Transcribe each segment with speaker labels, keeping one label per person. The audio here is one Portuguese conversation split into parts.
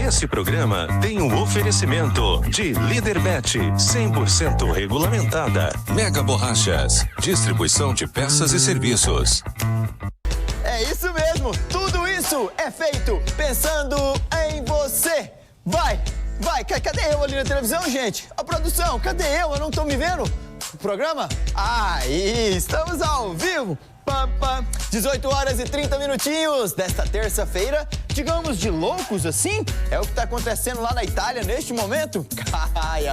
Speaker 1: Este programa tem um oferecimento de Líderbet, 100% regulamentada. Mega Borrachas, distribuição de peças e serviços.
Speaker 2: É isso mesmo, tudo isso é feito pensando em você. Vai, cadê eu ali na televisão, gente? A produção, cadê eu? Eu não tô me vendo? O programa? Aí, estamos ao vivo. 18 horas e 30 minutinhos desta terça-feira, digamos de loucos assim, é o que está acontecendo lá na Itália neste momento. Ai.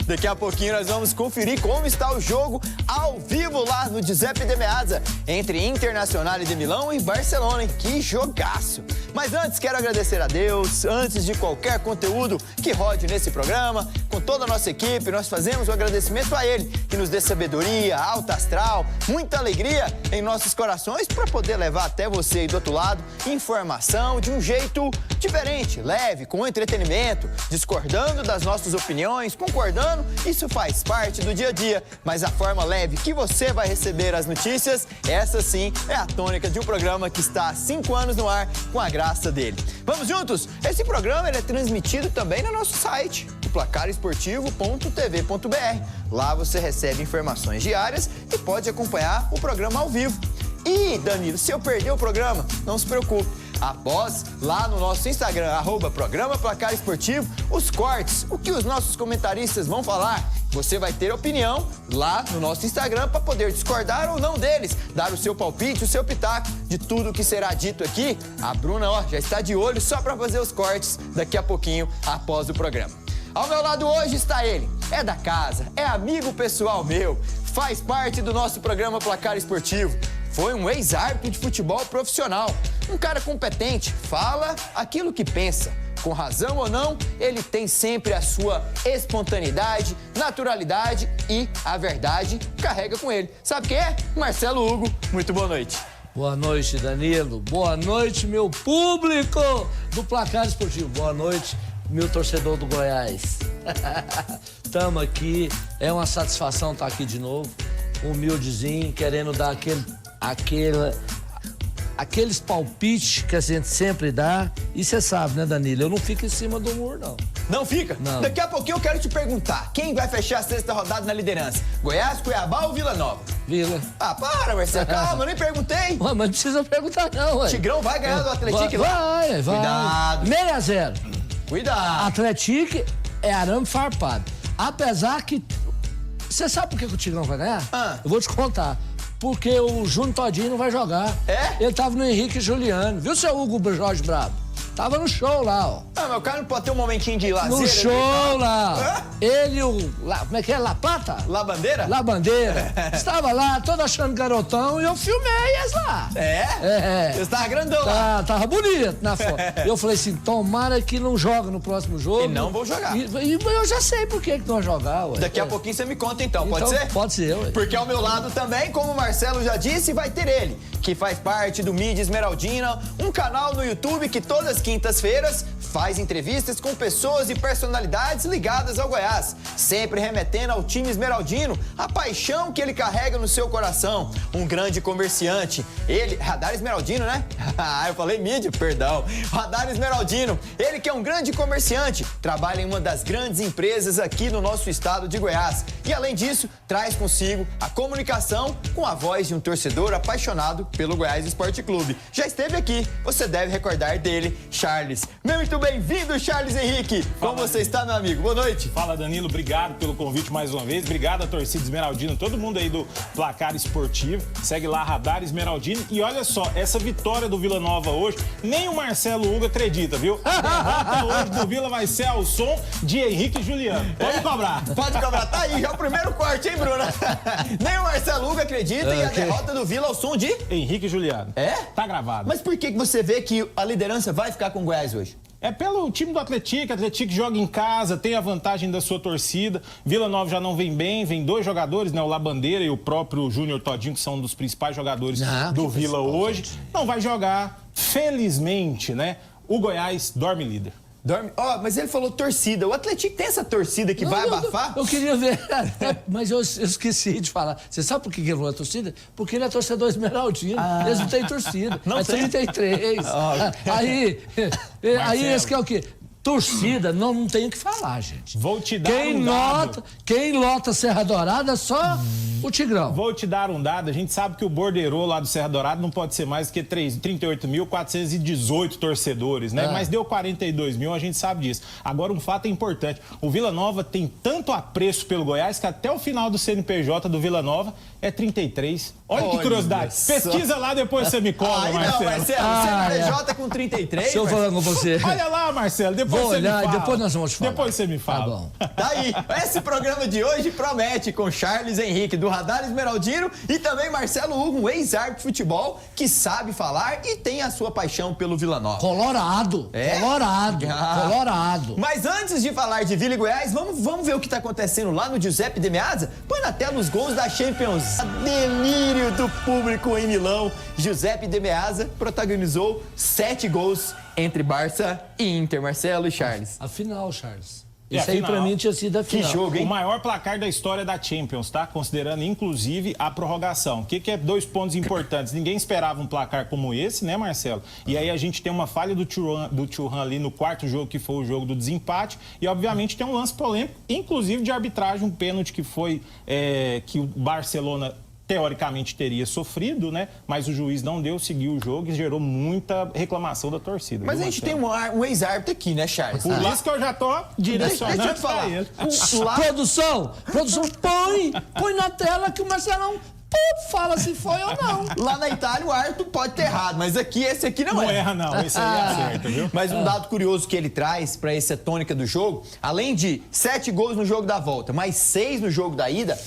Speaker 2: Daqui a pouquinho nós vamos conferir como está o jogo ao vivo lá no Giuseppe de Meazza, entre Internazionale de Milão e Barcelona, hein? Que jogaço! Mas antes quero agradecer a Deus, antes de qualquer conteúdo que rode nesse programa, com toda a nossa equipe, nós fazemos um agradecimento a Ele, que nos dê sabedoria, alta astral, muita alegria em nossos corações para poder levar até você aí do outro lado informação de um jeito diferente, leve, com entretenimento, discordando das nossas opiniões, concordando, isso faz parte do dia a dia, mas a forma leve que você vai receber as notícias, essa sim é a tônica de um programa que está há 5 anos no ar com a graça dele. Vamos juntos? Esse programa ele é transmitido também no nosso site, placaresportivo.tv.br. Lá você recebe informações diárias e pode acompanhar o programa ao vivo. E, Danilo, se eu perder o programa, não se preocupe. Após, lá no nosso Instagram, @programa Placar Esportivo, os cortes, o que os nossos comentaristas vão falar, você vai ter opinião lá no nosso Instagram para poder discordar ou não deles, dar o seu palpite, o seu pitaco de tudo que será dito aqui. A Bruna, já está de olho só para fazer os cortes daqui a pouquinho, após o programa. Ao meu lado hoje está ele, é da casa, é amigo pessoal meu, faz parte do nosso programa Placar Esportivo. Foi um ex-árbitro de futebol profissional, um cara competente, fala aquilo que pensa. Com razão ou não, ele tem sempre a sua espontaneidade, naturalidade e a verdade carrega com ele. Sabe quem é? Marcelo Hugo. Muito boa noite.
Speaker 3: Boa noite, Danilo. Boa noite, meu público do Placar Esportivo. Boa noite, meu torcedor do Goiás. Tamo aqui, é uma satisfação estar aqui de novo, humildezinho, querendo dar aqueles palpites que a gente sempre dá. E você sabe, né, Danilo? Eu não fico em cima do muro, não.
Speaker 2: Não fica?
Speaker 3: Não.
Speaker 2: Daqui a pouquinho eu quero te perguntar, quem vai fechar a sexta rodada na liderança? Goiás, Cuiabá ou Vila Nova?
Speaker 3: Vila.
Speaker 2: Ah, para, Marcelo, calma, eu nem perguntei.
Speaker 3: Ué, mas não precisa perguntar, não, ué.
Speaker 2: Tigrão vai ganhar do Atlético lá?
Speaker 3: Vai.
Speaker 2: Cuidado.
Speaker 3: 6-0.
Speaker 2: Cuidado.
Speaker 3: Atlético é arame farpado. Apesar que... Você sabe por que o Tigrão vai ganhar? Eu vou te contar. Porque o Júnior Todinho não vai jogar.
Speaker 2: É?
Speaker 3: Ele tava no Henrique e Juliano. Viu, seu Hugo Jorge Brabo? Tava no show lá, ó.
Speaker 2: Ah, mas o cara não pode ter um momentinho de lazer?
Speaker 3: No show lá. Ele e o... como é que é? La Plata?
Speaker 2: La Bandeira?
Speaker 3: La Bandeira. Estava lá, todo achando garotão, e eu filmei eles lá.
Speaker 2: É? Você tava grandão lá.
Speaker 3: Tava bonito na foto. Eu falei assim, tomara que não joga no próximo jogo.
Speaker 2: E não vou jogar.
Speaker 3: E eu já sei por que não vai jogar, ué.
Speaker 2: Daqui a pouquinho você me conta então, pode ser?
Speaker 3: Pode ser, ué.
Speaker 2: Porque ao meu lado também, como o Marcelo já disse, vai ter ele, que faz parte do Mídia Esmeraldina, um canal no YouTube que todas as quintas-feiras faz entrevistas com pessoas e personalidades ligadas ao Goiás, sempre remetendo ao time esmeraldino, a paixão que ele carrega no seu coração. Um grande comerciante, ele, Radar Esmeraldino, né? Eu falei mídia, perdão. Radar Esmeraldino, ele que é um grande comerciante, trabalha em uma das grandes empresas aqui no nosso estado de Goiás. E além disso, traz consigo a comunicação com a voz de um torcedor apaixonado pelo Goiás Esporte Clube. Já esteve aqui, você deve recordar dele, Charles. Muito bem-vindo, Charles Henrique. Como você está, meu amigo? Boa noite.
Speaker 4: Fala, Danilo. Obrigado pelo convite mais uma vez. Obrigado à torcida esmeraldina, todo mundo aí do Placar Esportivo. Segue lá, Radar Esmeraldino. E olha só, essa vitória do Vila Nova hoje, nem o Marcelo Hugo acredita, viu? A derrota hoje do Vila vai ser ao som de Henrique e Juliano. Pode cobrar.
Speaker 2: Pode cobrar. Tá aí, já o primeiro corte, hein, Bruna? Nem o Marcelo Hugo acredita e a derrota do Vila ao som de...
Speaker 4: Henrique e Juliano.
Speaker 2: É?
Speaker 4: Tá gravado.
Speaker 2: Mas por que você vê que a liderança vai ficar com o Goiás hoje?
Speaker 4: É pelo time do Atlético. Atlético joga em casa, tem a vantagem da sua torcida. Vila Nova já não vem bem, vem 2 jogadores, né? O La Bandeira e o próprio Júnior Todinho, que são um dos principais jogadores do Vila hoje. Não vai jogar, felizmente, né? O Goiás dorme líder.
Speaker 2: Mas ele falou torcida. O Atlético tem essa torcida que vai abafar?
Speaker 3: Eu queria ver, mas eu esqueci de falar. Você sabe por que ele falou a torcida? Porque ele é torcedor esmeraldino. Eles não têm torcida.
Speaker 2: Não
Speaker 3: é
Speaker 2: tem?
Speaker 3: 33. Aí esse que é o quê? Torcida, não tem o que falar, gente.
Speaker 4: Vou te dar um dado.
Speaker 3: Quem lota Serra Dourada, só o Tigrão.
Speaker 4: Vou te dar um dado. A gente sabe que o borderô lá do Serra Dourada não pode ser mais do que 38.418 torcedores, né? Mas deu 42 mil, a gente sabe disso. Agora, um fato importante. O Vila Nova tem tanto apreço pelo Goiás que até o final do CNPJ do Vila Nova é 33. Olha que curiosidade. Pesquisa lá, depois você me cobra, Marcelo.
Speaker 2: Não, Marcelo, CNPJ com 33.
Speaker 3: Deixa eu falar com você.
Speaker 4: Olha lá, Marcelo, depois
Speaker 3: Vou
Speaker 4: você
Speaker 3: olhar,
Speaker 4: me fala.
Speaker 3: depois nós vamos falar.
Speaker 4: Depois você me fala.
Speaker 3: Tá bom.
Speaker 2: Daí, esse programa de hoje promete com Charles Henrique, do Radar Esmeraldino, e também Marcelo Hugo, um ex-árbitro de futebol que sabe falar e tem a sua paixão pelo Vila Nova.
Speaker 3: Colorado. Colorado.
Speaker 2: Mas antes de falar de Vila e Goiás, vamos ver o que está acontecendo lá no Giuseppe de Meazza? Põe na tela os gols da Champions. Delírio do público em Milão. Giuseppe de Meazza protagonizou 7 gols entre Barça e Inter. Marcelo e Charles.
Speaker 3: A final, Charles.
Speaker 4: E a
Speaker 3: Isso aí
Speaker 4: final?
Speaker 3: pra mim tinha sido a final.
Speaker 2: Que jogo, hein?
Speaker 4: O maior placar da história da Champions, tá? Considerando, inclusive, a prorrogação. O que é 2 pontos importantes? Ninguém esperava um placar como esse, né, Marcelo? E aí a gente tem uma falha do Thuram ali no quarto jogo, que foi o jogo do desempate. E, obviamente, tem um lance polêmico, inclusive de arbitragem, um pênalti que foi que o Barcelona teoricamente teria sofrido, né? Mas o juiz não deu, seguiu o jogo e gerou muita reclamação da torcida.
Speaker 2: Mas a gente tem um ex-árbitro aqui, né, Charles?
Speaker 4: Por isso que eu já tô direcionando
Speaker 2: Deixa eu te falar.
Speaker 4: pra ele.
Speaker 3: Produção, põe na tela que o Marcelão fala se foi ou não.
Speaker 2: Lá na Itália o árbitro pode ter errado, mas esse aqui não
Speaker 4: Não erra, não. Esse aí acerta, viu?
Speaker 2: Mas um dado curioso que ele traz para essa tônica do jogo, além de 7 gols no jogo da volta, mais 6 no jogo da ida,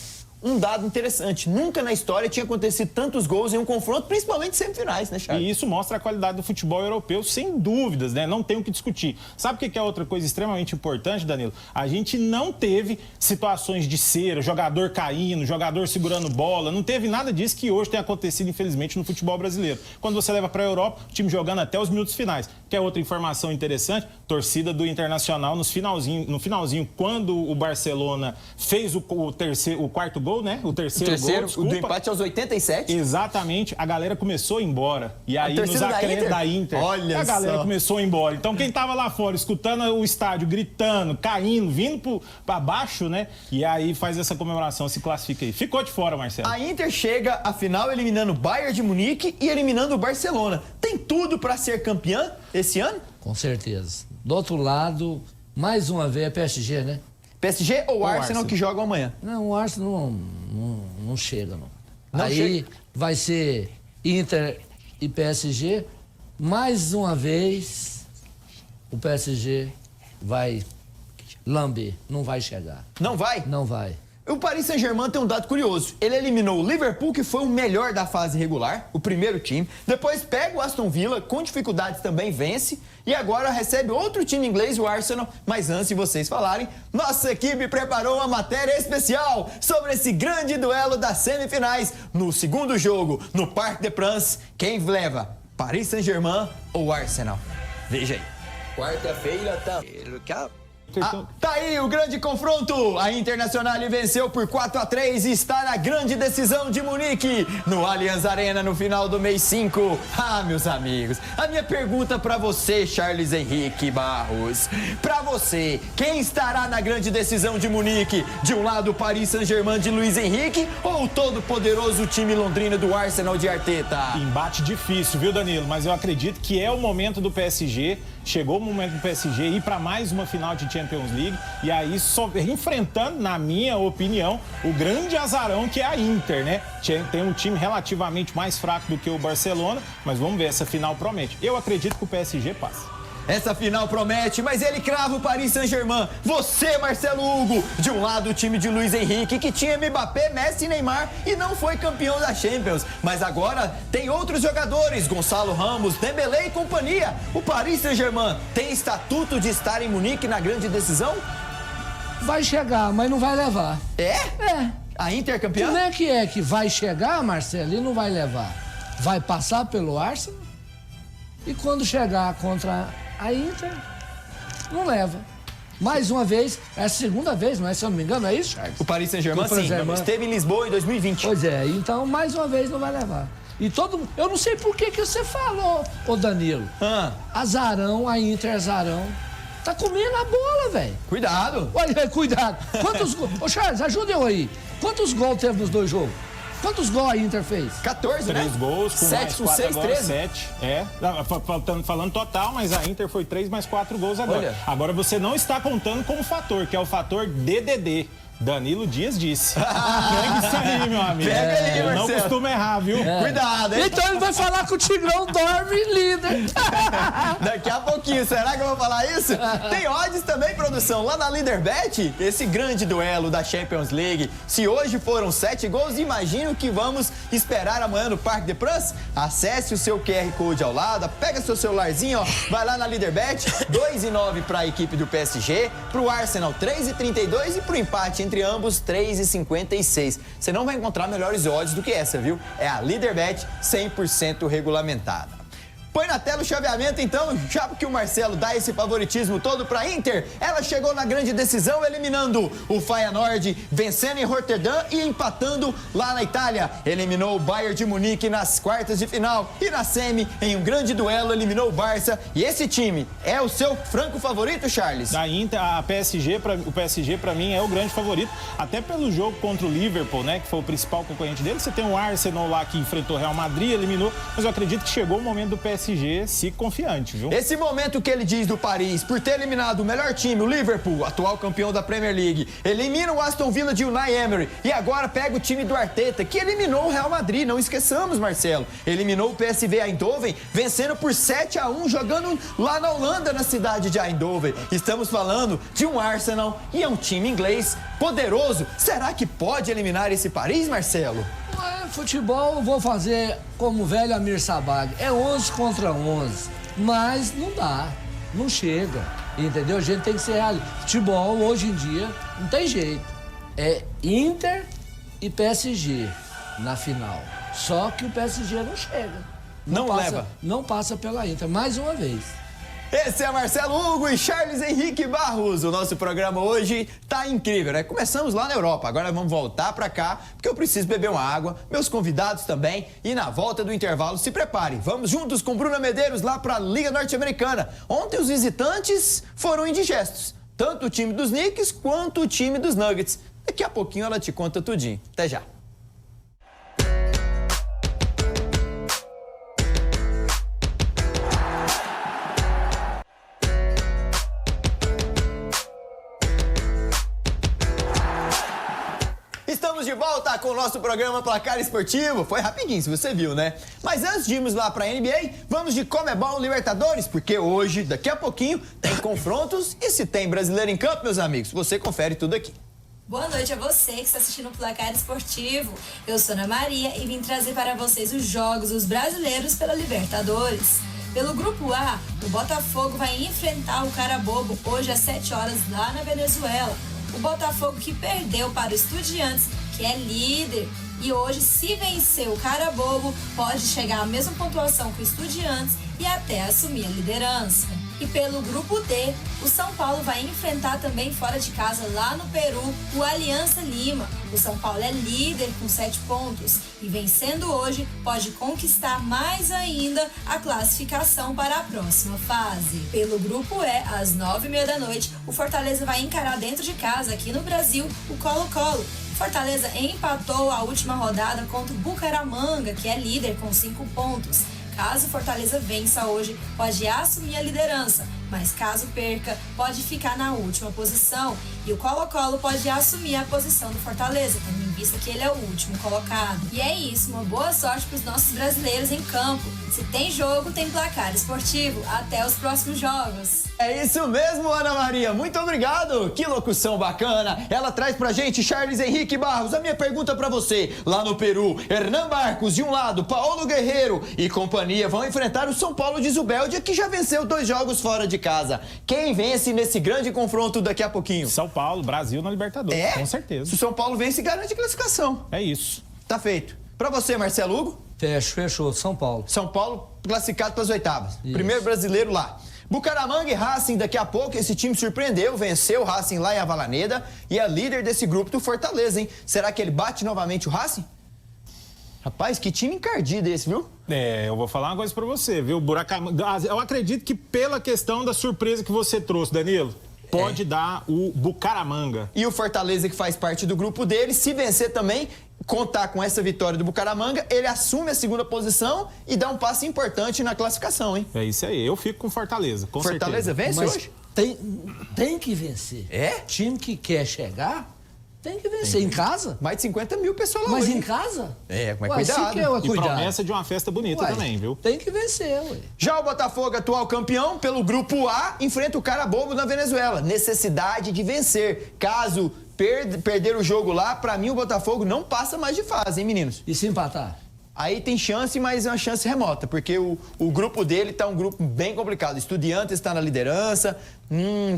Speaker 2: um dado interessante. Nunca na história tinha acontecido tantos gols em um confronto, principalmente semifinais, né, Charles?
Speaker 4: E isso mostra a qualidade do futebol europeu, sem dúvidas, né? Não tem o que discutir. Sabe o que é outra coisa extremamente importante, Danilo? A gente não teve situações de cera, jogador caindo, jogador segurando bola. Não teve nada disso que hoje tem acontecido, infelizmente, no futebol brasileiro. Quando você leva para a Europa, o time jogando até os minutos finais. Que é outra informação interessante, torcida do Internacional no finalzinho, quando o Barcelona fez o quarto gol, né? O terceiro gol, desculpa.
Speaker 2: O do empate aos 87.
Speaker 4: Exatamente, a galera começou a ir embora. E aí, nos acréscimos da Inter,
Speaker 2: olha
Speaker 4: a galera
Speaker 2: só.
Speaker 4: começou a ir embora. Então, quem tava lá fora, escutando o estádio, gritando, caindo, vindo pra baixo, né? E aí faz essa comemoração, se classifica aí. Ficou de fora, Marcelo.
Speaker 2: A Inter chega à final eliminando o Bayern de Munique e eliminando o Barcelona. Tem tudo para ser campeã esse ano?
Speaker 3: Com certeza. Do outro lado, mais uma vez, é PSG, né?
Speaker 2: PSG ou Arsenal que jogam amanhã?
Speaker 3: Não, o Arsenal não chega, não.
Speaker 2: Não
Speaker 3: Aí
Speaker 2: chega.
Speaker 3: vai ser Inter e PSG. Mais uma vez, o PSG vai lamber, não vai chegar.
Speaker 2: Não vai?
Speaker 3: Não vai.
Speaker 2: O Paris Saint-Germain tem um dado curioso. Ele eliminou o Liverpool, que foi o melhor da fase regular, o primeiro time. Depois pega o Aston Villa, com dificuldades também vence. E agora recebe outro time inglês, o Arsenal. Mas antes de vocês falarem, nossa equipe preparou uma matéria especial sobre esse grande duelo das semifinais. No segundo jogo, no Parc des Princes, quem leva? Paris Saint-Germain ou Arsenal? Veja aí. Quarta-feira tá... tá aí o grande confronto. A Internacional venceu por 4-3 e está na grande decisão de Munique, no Allianz Arena, no final do mês 5. Ah, meus amigos, a minha pergunta pra você, Charles Henrique Barros. Pra você, quem estará na grande decisão de Munique? De um lado, o Paris Saint-Germain de Luiz Henrique ou o todo-poderoso time londrino do Arsenal de Arteta?
Speaker 4: Embate difícil, viu, Danilo? Mas eu acredito que é o momento do PSG. Chegou o momento do PSG ir para mais uma final de Champions League e aí só enfrentando, na minha opinião, o grande azarão que é a Inter, né? Tem um time relativamente mais fraco do que o Barcelona, mas vamos ver, essa final promete. Eu acredito que o PSG passa.
Speaker 2: Essa final promete, mas ele crava o Paris Saint-Germain. Você, Marcelo Hugo, de um lado o time de Luiz Henrique, que tinha Mbappé, Messi e Neymar e não foi campeão da Champions. Mas agora tem outros jogadores, Gonçalo Ramos, Dembélé e companhia. O Paris Saint-Germain tem estatuto de estar em Munique na grande decisão?
Speaker 3: Vai chegar, mas não vai levar.
Speaker 2: É?
Speaker 3: É.
Speaker 2: A Inter é campeã?
Speaker 3: Como é que vai chegar, Marcelo, e não vai levar? Vai passar pelo Arsenal e quando chegar contra a Inter, não leva. Mais uma vez, é a segunda vez, não é? Se eu não me engano, é isso, Charles?
Speaker 2: O Paris Saint-Germain,
Speaker 3: O Paris
Speaker 2: sim.
Speaker 3: Saint-Germain.
Speaker 2: Esteve em Lisboa em 2020.
Speaker 3: Pois é, então mais uma vez não vai levar. E todo mundo... Eu não sei por que você falou, ô Danilo. Azarão, a Inter azarão. Tá comendo a bola, velho.
Speaker 2: Cuidado.
Speaker 3: Olha, cuidado. Quantos gols... Ô, Charles, ajuda eu aí. Quantos gols teve nos 2 jogos? Quantos gols a Inter fez?
Speaker 2: 14, né?
Speaker 4: 3 gols, com
Speaker 2: 7
Speaker 4: mais
Speaker 2: com
Speaker 4: 4
Speaker 2: 6,
Speaker 4: agora,
Speaker 2: 13.
Speaker 4: 7. É, falando total, mas a Inter foi 3 mais 4 gols agora.
Speaker 2: Olha.
Speaker 4: Agora você não está contando como fator, que é o fator DDD. Danilo Dias disse. Pega isso aí, meu amigo.
Speaker 2: Pega aí,
Speaker 4: Eu não
Speaker 2: Marcelo.
Speaker 4: costumo errar, viu?
Speaker 2: Cuidado, hein?
Speaker 3: Então ele vai falar que o Tigrão dorme líder.
Speaker 2: Daqui a pouquinho, será que eu vou falar isso? Tem odds também, produção, lá na Leaderbet, esse grande duelo da Champions League. Se hoje foram 7 gols, imagina o que vamos esperar amanhã no Parque de France. Acesse o seu QR Code ao lado, pega seu celularzinho, ó, vai lá na Leaderbet, 2,9 para a equipe do PSG, pro Arsenal 3,32 e pro empate entre ambos 3,56. Você não vai encontrar melhores odds do que essa, viu? É a Leaderbet 100% regulamentada. Põe na tela o chaveamento, então, já que o Marcelo dá esse favoritismo todo pra Inter, ela chegou na grande decisão, eliminando o Feyenoord, vencendo em Rotterdam e empatando lá na Itália. Eliminou o Bayern de Munique nas quartas de final e na semi, em um grande duelo, eliminou o Barça. E esse time é o seu franco favorito, Charles?
Speaker 4: Da Inter, o PSG pra mim é o grande favorito, até pelo jogo contra o Liverpool, né, que foi o principal concorrente dele. Você tem o Arsenal lá que enfrentou o Real Madrid, eliminou, mas eu acredito que chegou o momento do PSG se confiante, viu?
Speaker 2: Esse momento que ele diz do Paris, por ter eliminado o melhor time, o Liverpool, atual campeão da Premier League, elimina o Aston Villa de Unai Emery e agora pega o time do Arteta, que eliminou o Real Madrid, não esqueçamos, Marcelo. Eliminou o PSV Eindhoven, vencendo por 7-1, jogando lá na Holanda, na cidade de Eindhoven. Estamos falando de um Arsenal e é um time inglês poderoso. Será que pode eliminar esse Paris, Marcelo?
Speaker 3: Futebol, eu vou fazer como o velho Amir Sabag. É 11 contra 11. Mas não dá. Não chega. Entendeu? A gente tem que ser realista. Futebol, hoje em dia, não tem jeito. É Inter e PSG na final. Só que o PSG não chega. Não passa pela Inter. Mais uma vez.
Speaker 2: Esse é Marcelo Hugo e Charles Henrique Barros. O nosso programa hoje tá incrível, né? Começamos lá na Europa, agora vamos voltar pra cá, porque eu preciso beber uma água, meus convidados também, e na volta do intervalo se prepare. Vamos juntos com Bruna Medeiros lá pra Liga Norte-Americana. Ontem os visitantes foram indigestos, tanto o time dos Knicks quanto o time dos Nuggets. Daqui a pouquinho ela te conta tudinho. Até já. Estamos de volta com o nosso programa Placar Esportivo. Foi rapidinho, se você viu, né? Mas antes de irmos lá pra NBA, vamos de Comebol Libertadores, porque hoje, daqui a pouquinho, tem confrontos e se tem brasileiro em campo, meus amigos, você confere tudo aqui.
Speaker 5: Boa noite a você que está assistindo o Placar Esportivo. Eu sou Ana Maria e vim trazer para vocês os jogos dos brasileiros pela Libertadores. Pelo Grupo A, o Botafogo vai enfrentar o Carabobo hoje às 7 horas lá na Venezuela. O Botafogo que perdeu para o Estudiantes, que é líder. E hoje, se vencer o Carabobo, pode chegar à mesma pontuação que o Estudiantes e até assumir a liderança. E pelo Grupo D, o São Paulo vai enfrentar também fora de casa, lá no Peru, o Aliança Lima. O São Paulo é líder com 7 pontos e vencendo hoje pode conquistar mais ainda a classificação para a próxima fase. Pelo Grupo E, às 9h30 da noite, o Fortaleza vai encarar dentro de casa, aqui no Brasil, o Colo-Colo. Fortaleza empatou a última rodada contra o Bucaramanga, que é líder com 5 pontos. Caso Fortaleza vença hoje, pode assumir a liderança, mas caso perca, pode ficar na última posição. E o Colo-Colo pode assumir a posição do Fortaleza, tendo em vista que ele é o último colocado. E é isso, uma boa sorte para os nossos brasileiros em campo. Se tem jogo, tem placar esportivo. Até os próximos jogos.
Speaker 2: É isso mesmo, Ana Maria. Muito obrigado. Que locução bacana. Ela traz pra gente Charles Henrique Barros. A minha pergunta pra você. Lá no Peru, Hernan Barcos de um lado, Paulo Guerreiro e companhia vão enfrentar o São Paulo de Zubeldia, que já venceu 2 jogos fora de casa. Quem vence nesse grande confronto daqui a pouquinho?
Speaker 4: São Paulo, Brasil na Libertadores,
Speaker 2: É?
Speaker 4: com certeza.
Speaker 2: Se o São Paulo vence, garante classificação.
Speaker 4: É isso.
Speaker 2: Tá feito. Pra você, Marcelo Hugo?
Speaker 3: Fechou. São Paulo.
Speaker 2: São Paulo classificado para as oitavas.
Speaker 3: Isso.
Speaker 2: Primeiro brasileiro lá. Bucaramanga e Racing, daqui a pouco, esse time surpreendeu, venceu o Racing lá em Avalaneda e é líder desse grupo do Fortaleza, hein? Será que ele bate novamente o Racing? Rapaz, que time encardido esse, viu?
Speaker 4: Eu vou falar uma coisa pra você, viu? Eu acredito que pela questão da surpresa que você trouxe, Danilo, pode dar o Bucaramanga.
Speaker 2: E o Fortaleza, que faz parte do grupo dele, se vencer também, contar com essa vitória do Bucaramanga, ele assume a segunda posição e dá um passo importante na classificação, hein?
Speaker 4: É isso aí, eu fico com Fortaleza, com
Speaker 2: Fortaleza
Speaker 4: certeza.
Speaker 2: vence hoje?
Speaker 3: Tem que vencer.
Speaker 2: É?
Speaker 3: Time que quer chegar, tem que vencer. Em casa?
Speaker 2: Mais de 50 mil pessoas lá
Speaker 3: Mas
Speaker 2: hoje,
Speaker 3: em
Speaker 2: hein?
Speaker 3: casa?
Speaker 2: Mas
Speaker 3: Ué,
Speaker 2: cuidado.
Speaker 3: se quer,
Speaker 4: E
Speaker 3: cuidado.
Speaker 4: promessa de uma festa bonita também, viu?
Speaker 3: Tem que vencer, ué.
Speaker 2: Já o Botafogo, atual campeão, pelo grupo A, enfrenta o Carabobo na Venezuela. Necessidade de vencer. Caso perder o jogo lá, pra mim o Botafogo não passa mais de fase, hein, meninos?
Speaker 3: E se empatar?
Speaker 2: Aí tem chance, mas é uma chance remota, porque o grupo dele tá um grupo bem complicado. Estudiantes está na liderança,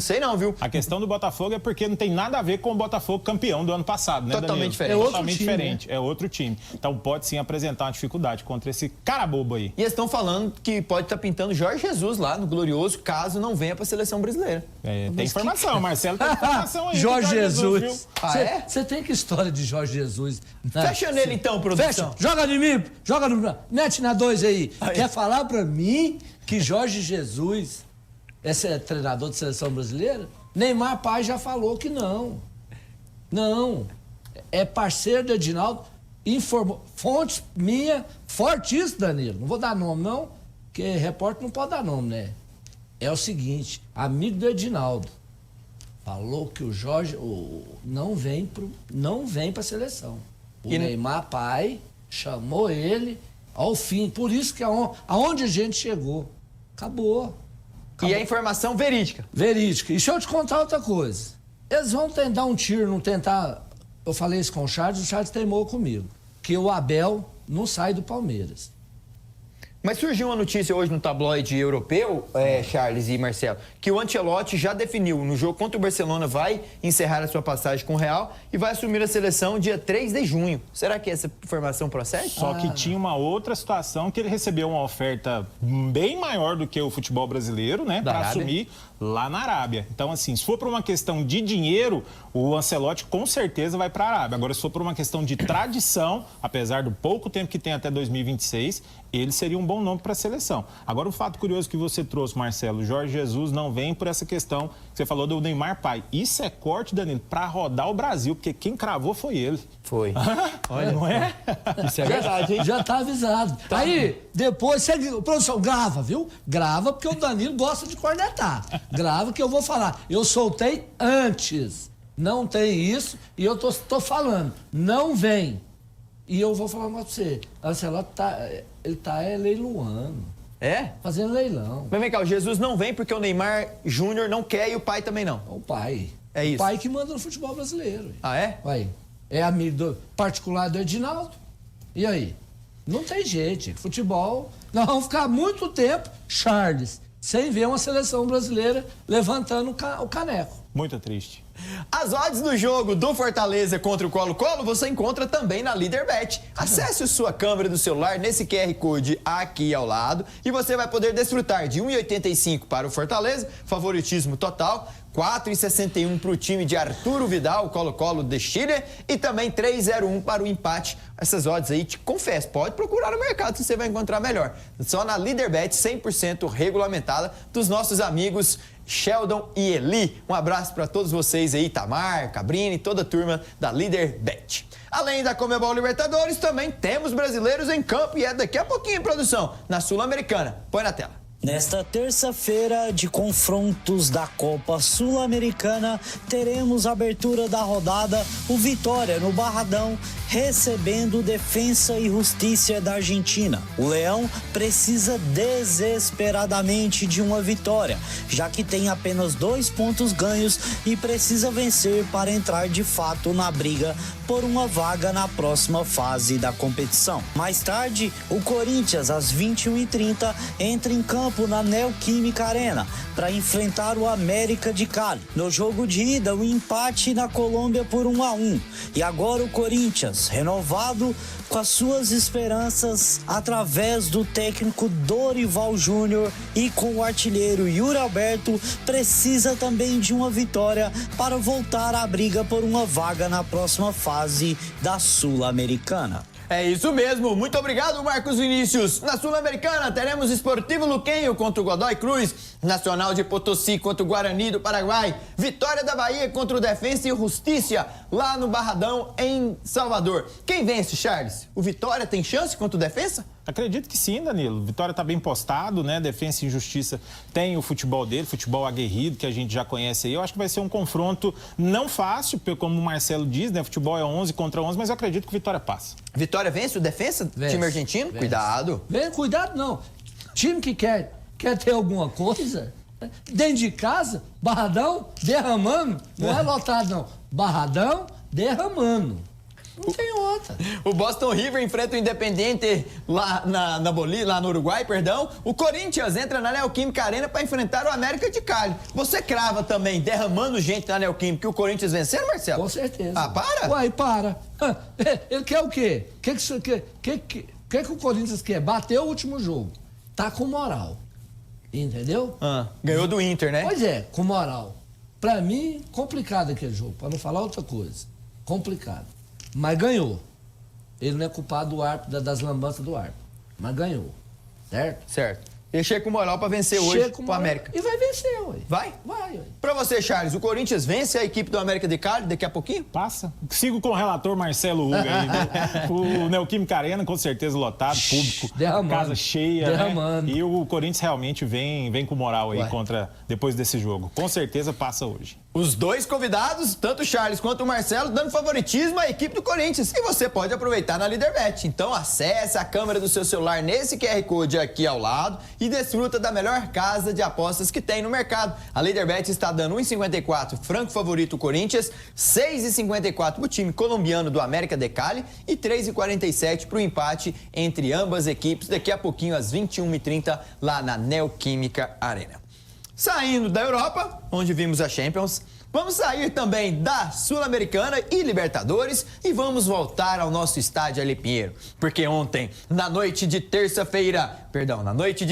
Speaker 2: sei não, viu?
Speaker 4: A questão do Botafogo é porque não tem nada a ver com o Botafogo campeão do ano passado, né,
Speaker 2: Totalmente
Speaker 4: Danilo?
Speaker 2: diferente.
Speaker 3: É outro
Speaker 4: Totalmente
Speaker 3: time,
Speaker 4: diferente, é outro time. Então pode sim apresentar uma dificuldade contra esse Carabobo aí.
Speaker 2: E eles estão falando que pode estar pintando Jorge Jesus lá no Glorioso, caso não venha pra seleção brasileira.
Speaker 4: Tem informação, Marcelo tem informação aí.
Speaker 3: Jorge
Speaker 4: do
Speaker 3: Jesus.
Speaker 4: viu?
Speaker 2: Ah, é?
Speaker 3: Você tem que história de Jorge Jesus.
Speaker 2: Fecha nele então, produção.
Speaker 3: Fecha. Joga em mim. Joga no... Mete na 2 aí. Quer falar pra mim que Jorge Jesus é treinador de seleção brasileira? Neymar Pai já falou que não. Não. É parceiro do Edinaldo. Informou. Fonte minha, fortíssimo, Danilo. Não vou dar nome, não, porque repórter não pode dar nome, né? É o seguinte, amigo do Edinaldo. Falou que o Jorge não vem pra seleção. O Neymar Pai chamou ele ao fim. Por isso que aonde a gente chegou. Acabou.
Speaker 2: E a informação verídica.
Speaker 3: Verídica. E deixa eu te contar outra coisa. Eles vão tentar um tiro, não tentar... Eu falei isso com o Charles teimou comigo. Que o Abel não sai do Palmeiras.
Speaker 2: Mas surgiu uma notícia hoje no tabloide europeu, Charles e Marcelo, que o Ancelotti já definiu no jogo contra o Barcelona, vai encerrar a sua passagem com o Real e vai assumir a seleção dia 3 de junho. Será que essa informação procede?
Speaker 4: Só que tinha uma outra situação que ele recebeu uma oferta bem maior do que o futebol brasileiro, né? Para assumir lá na Arábia. Então, assim, se for por uma questão de dinheiro, o Ancelotti com certeza vai para a Arábia. Agora, se for por uma questão de tradição, apesar do pouco tempo que tem até 2026, ele seria um bom nome para a seleção. Agora, o fato curioso que você trouxe, Marcelo, Jorge Jesus não vem por essa questão que você falou do Neymar Pai. Isso é corte, Danilo, para rodar o Brasil, porque quem cravou foi ele.
Speaker 2: Foi.
Speaker 4: Olha, não é?
Speaker 2: Isso é verdade, hein?
Speaker 3: Já tá avisado. Aí, depois, produção, grava, viu? Grava, porque o Danilo gosta de cornetar. Grava que eu vou falar. Eu soltei antes. Não tem isso e eu tô falando. Não vem. E eu vou falar mais pra você. Ancelotti tá leiloando.
Speaker 2: É?
Speaker 3: Fazendo leilão.
Speaker 2: Mas vem cá, o Jesus não vem porque o Neymar Júnior não quer e o pai também não.
Speaker 3: O pai.
Speaker 2: É isso.
Speaker 3: O pai que manda no futebol brasileiro.
Speaker 2: Ah, é?
Speaker 3: Aí. É amigo particular do Edinaldo. E aí? Não tem jeito, gente. Futebol... Nós vamos ficar muito tempo, Charles, sem ver uma seleção brasileira levantando o caneco.
Speaker 4: Muito triste.
Speaker 2: As odds do jogo do Fortaleza contra o Colo-Colo você encontra também na Leaderbet. Acesse a sua câmera do celular nesse QR Code aqui ao lado e você vai poder desfrutar de 1,85 para o Fortaleza, favoritismo total, 4,61 para o time de Arturo Vidal, o Colo-Colo de Chile, e também 3,01 para o empate. Essas odds aí, te confesso, pode procurar no mercado se você vai encontrar melhor. Só na Leaderbet, 100% regulamentada, dos nossos amigos Sheldon e Eli. Um abraço para todos vocês aí, Tamar, Cabrini, toda a turma da Leaderbet. Além da Conmebol Libertadores, também temos brasileiros em campo e é daqui a pouquinho, produção, na Sul-Americana. Põe na tela.
Speaker 6: Nesta terça-feira de confrontos da Copa Sul-Americana, teremos a abertura da rodada, o Vitória no Barradão, recebendo Defensa e Justiça da Argentina. O Leão precisa desesperadamente de uma vitória, já que tem apenas 2 pontos ganhos e precisa vencer para entrar de fato na briga por uma vaga na próxima fase da competição. Mais tarde, o Corinthians, às 21h30, entra em campo na Neoquímica Arena para enfrentar o América de Cali. No jogo de ida, o empate na Colômbia por 1-1. E agora o Corinthians, renovado com as suas esperanças através do técnico Dorival Júnior e com o artilheiro Yuri Alberto, precisa também de uma vitória para voltar à briga por uma vaga na próxima fase da Sul-Americana.
Speaker 2: É isso mesmo. Muito obrigado, Marcos Vinícius. Na Sul-Americana, teremos Sportivo Luquenho contra o Godoy Cruz, Nacional de Potosí contra o Guarani do Paraguai, Vitória da Bahia contra o Defensa e Justiça, lá no Barradão, em Salvador. Quem vence, Charles? O Vitória tem chance contra o Defensa?
Speaker 4: Acredito que sim, Danilo. Vitória está bem postado, né? Defensa e Justiça tem o futebol dele, futebol aguerrido, que a gente já conhece aí. Eu acho que vai ser um confronto não fácil, como o Marcelo diz, né? Futebol é 11 contra 11, mas eu acredito que o Vitória passa.
Speaker 2: Vitória vence o Defensa?
Speaker 3: Vence,
Speaker 2: Time argentino?
Speaker 3: vence.
Speaker 2: Cuidado.
Speaker 3: Cuidado não. Time que quer ter alguma coisa, dentro de casa, Barradão, derramando, não é lotado não. Barradão, derramando. Não tem outra.
Speaker 2: O Boston River enfrenta o Independiente lá na Bolívia, lá no Uruguai, perdão. O Corinthians entra na Neoquímica Arena para enfrentar o América de Cali. Você crava também, derramando gente na Neoquímica, que o Corinthians vencer, Marcelo?
Speaker 3: Com certeza.
Speaker 2: Ah, para?
Speaker 3: Uai, para. Ele quer o quê? O que o Corinthians quer? Bater o último jogo. Tá com moral. Entendeu?
Speaker 2: Ganhou do Inter, né?
Speaker 3: Pois é, com moral. Pra mim, complicado aquele jogo, pra não falar outra coisa. Complicado. Mas ganhou. Ele não é culpado do árbitro, das lambanças do árbitro. Mas ganhou. Certo?
Speaker 2: Certo. Ele chega com moral pra vencer hoje pro América.
Speaker 3: E vai vencer, ué.
Speaker 2: Vai?
Speaker 3: Vai, ué.
Speaker 2: Pra você, Charles, o Corinthians vence a equipe do América de Cali daqui a pouquinho?
Speaker 4: Passa. Sigo com o relator Marcelo Huga aí, né? O Neoquímica Arena, com certeza lotado, público,
Speaker 3: derramando,
Speaker 4: casa cheia,
Speaker 3: derramando.
Speaker 4: Né? E o Corinthians realmente vem com moral aí depois desse jogo. Com certeza passa hoje.
Speaker 2: Os dois convidados, tanto o Charles quanto o Marcelo, dando favoritismo à equipe do Corinthians. E você pode aproveitar na Leaderbet. Então acesse a câmera do seu celular nesse QR Code aqui ao lado e desfruta da melhor casa de apostas que tem no mercado. A Leaderbet está dando 1,54 franco favorito Corinthians, 6,54 para o time colombiano do América de Cali e 3,47 para o empate entre ambas equipes daqui a pouquinho às 21h30 lá na Neoquímica Arena. Saindo da Europa, onde vimos a Champions, vamos sair também da Sul-Americana e Libertadores e vamos voltar ao nosso estádio Ali Pinheiro. Porque ontem, na noite de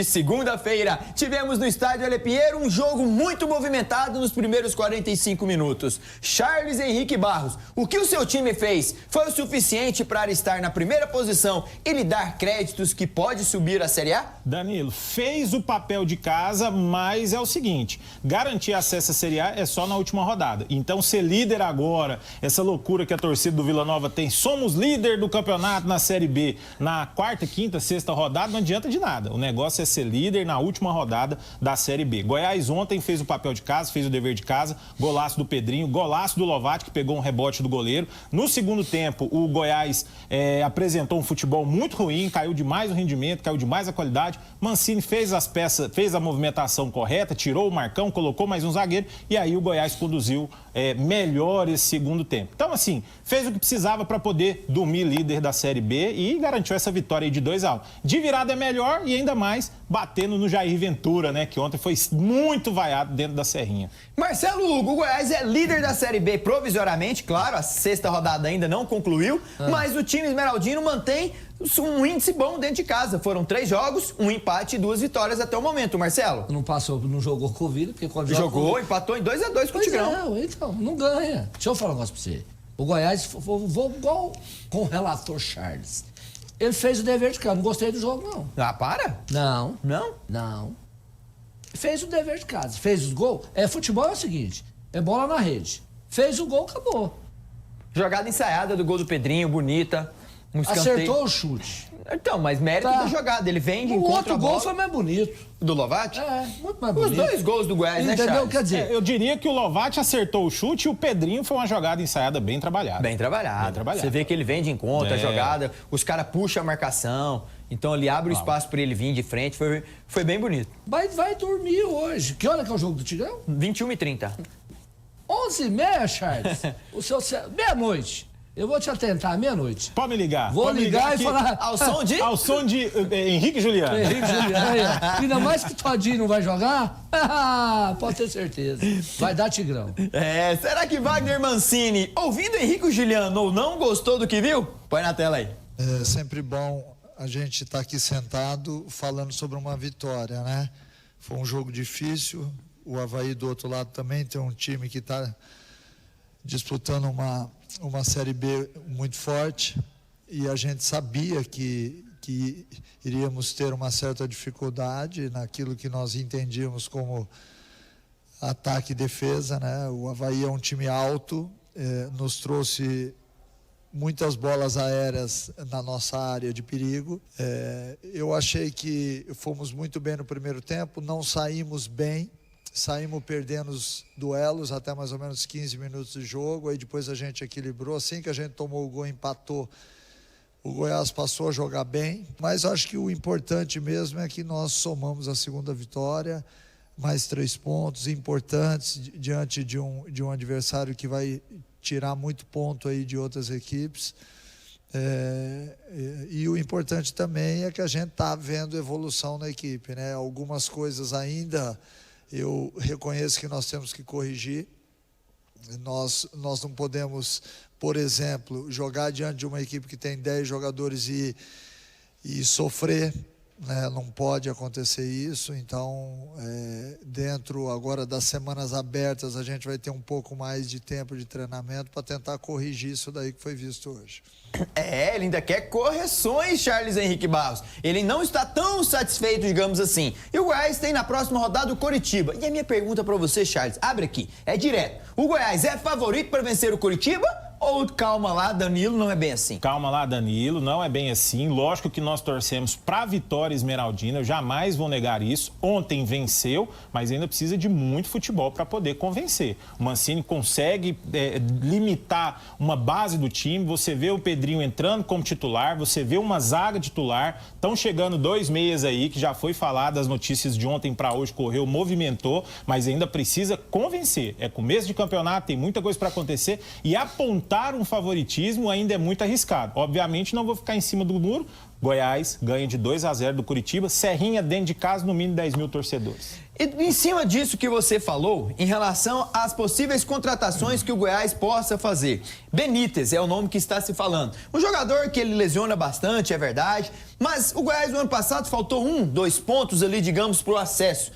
Speaker 2: segunda-feira, tivemos no estádio Ali Pinheiro um jogo muito movimentado nos primeiros 45 minutos. Charles Henrique Barros, o que o seu time fez foi o suficiente para estar na primeira posição e lhe dar créditos que pode subir à Série A?
Speaker 4: Danilo, fez o papel de casa, mas é o seguinte, garantir acesso à Série A é só na última rodada. Então, ser líder agora, essa loucura que a torcida do Vila Nova tem, somos líder do campeonato na Série B, na quarta, quinta, sexta rodada, não adianta de nada. O negócio é ser líder na última rodada da Série B. Goiás ontem fez o papel de casa, fez o dever de casa, golaço do Pedrinho, golaço do Lovati, que pegou um rebote do goleiro. No segundo tempo, o Goiás apresentou um futebol muito ruim, caiu demais o rendimento, caiu demais a qualidade. Mancini fez as peças, fez a movimentação correta, tirou o Marcão, colocou mais um zagueiro e aí o Goiás conduziu melhor esse segundo tempo. Então, assim, fez o que precisava para poder dormir líder da Série B e garantiu essa vitória aí de 2-1. De virada é melhor e ainda mais batendo no Jair Ventura, né, que ontem foi muito vaiado dentro da Serrinha.
Speaker 2: Marcelo Hugo, o Goiás é líder da Série B provisoriamente, claro, a sexta rodada ainda não concluiu, mas o time esmeraldino mantém um índice bom dentro de casa. Foram 3 jogos, 1 empate e 2 vitórias até o momento, Marcelo.
Speaker 3: Não jogou Covid, porque quando
Speaker 2: jogou, empatou em 2-2 com o Tigrão.
Speaker 3: Então, não ganha. Deixa eu falar um negócio pra você. O Goiás, vou igual com o relator Charles. Ele fez o dever de casa, não gostei do jogo, não.
Speaker 2: Ah, para?
Speaker 3: Não.
Speaker 2: Não?
Speaker 3: Não. Fez o dever de casa, fez os gols. Futebol é o seguinte, é bola na rede. Fez o gol, acabou.
Speaker 2: Jogada ensaiada do gol do Pedrinho, bonita. Um
Speaker 3: acertou o chute.
Speaker 2: Então, mas mérito da jogada. Ele vem de encontro a bola.
Speaker 3: O outro gol foi mais bonito.
Speaker 2: Do Lovati?
Speaker 3: Muito mais bonito.
Speaker 2: Os 2 gols do Goiás, né,
Speaker 3: Entendeu?
Speaker 2: Charles?
Speaker 3: Quer dizer...
Speaker 4: eu diria que o Lovati acertou o chute e o Pedrinho foi uma jogada ensaiada bem trabalhada.
Speaker 2: Bem trabalhada. Você vê que ele vem de encontro, a jogada, os caras puxam a marcação, então ele abre o espaço para ele vir de frente, foi bem bonito.
Speaker 3: Mas vai dormir hoje. Que hora que é o jogo do Tigrão?
Speaker 2: 21h30.
Speaker 3: 11h30, Charles. Meia-noite. Eu vou te atentar meia-noite.
Speaker 4: Pode me ligar.
Speaker 3: Vou ligar e falar...
Speaker 2: Ao som de
Speaker 4: Henrique Juliano.
Speaker 3: Henrique Juliano. Ainda mais que Todinho não vai jogar? Pode ter certeza. Vai dar Tigrão.
Speaker 2: Será que Wagner Mancini, ouvindo Henrique Juliano ou não, gostou do que viu? Põe na tela aí.
Speaker 7: É sempre bom a gente estar aqui sentado falando sobre uma vitória, né? Foi um jogo difícil. O Avaí do outro lado também tem um time que está disputando uma Série B muito forte e a gente sabia que iríamos ter uma certa dificuldade naquilo que nós entendíamos como ataque e defesa, né? O Avaí é um time alto, nos trouxe muitas bolas aéreas na nossa área de perigo. Eu achei que fomos muito bem no primeiro tempo, não saímos bem, saímos perdendo os duelos até mais ou menos 15 minutos de jogo, aí depois a gente equilibrou, assim que a gente tomou o gol, empatou, o Goiás passou a jogar bem, mas acho que o importante mesmo é que nós somamos a segunda vitória, mais 3 pontos importantes diante de um adversário que vai tirar muito ponto aí de outras equipes. E o importante também é que a gente está vendo evolução na equipe, né? Algumas coisas ainda eu reconheço que nós temos que corrigir. Nós não podemos, por exemplo, jogar diante de uma equipe que tem 10 jogadores e sofrer, né? Não pode acontecer isso. Então, dentro agora das semanas abertas, a gente vai ter um pouco mais de tempo de treinamento para tentar corrigir isso daí que foi visto hoje.
Speaker 2: Ele ainda quer correções, Charles Henrique Barros. Ele não está tão satisfeito, digamos assim. E o Goiás tem na próxima rodada o Coritiba. E a minha pergunta para você, Charles, abre aqui, é direto. O Goiás é favorito para vencer o Coritiba? Ou calma lá, Danilo, não é bem assim?
Speaker 4: Calma lá, Danilo, não é bem assim. Lógico que nós torcemos para a vitória esmeraldina, eu jamais vou negar isso. Ontem venceu, mas ainda precisa de muito futebol para poder convencer. O Mancini consegue limitar uma base do time. Você vê o Pedrinho entrando como titular, você vê uma zaga titular. Estão chegando 2 meias aí, que já foi falado, as notícias de ontem para hoje, correu, movimentou, mas ainda precisa convencer. É começo de campeonato, tem muita coisa para acontecer e apontar um favoritismo ainda é muito arriscado. Obviamente não vou ficar em cima do muro. Goiás ganha de 2-0 do Coritiba. Serrinha dentro de casa, no mínimo 10 mil torcedores.
Speaker 2: E em cima disso que você falou, em relação às possíveis contratações que o Goiás possa fazer. Benítez é o nome que está se falando. Um jogador que ele lesiona bastante, é verdade, mas o Goiás no ano passado faltou 2 pontos ali, digamos, para o acesso.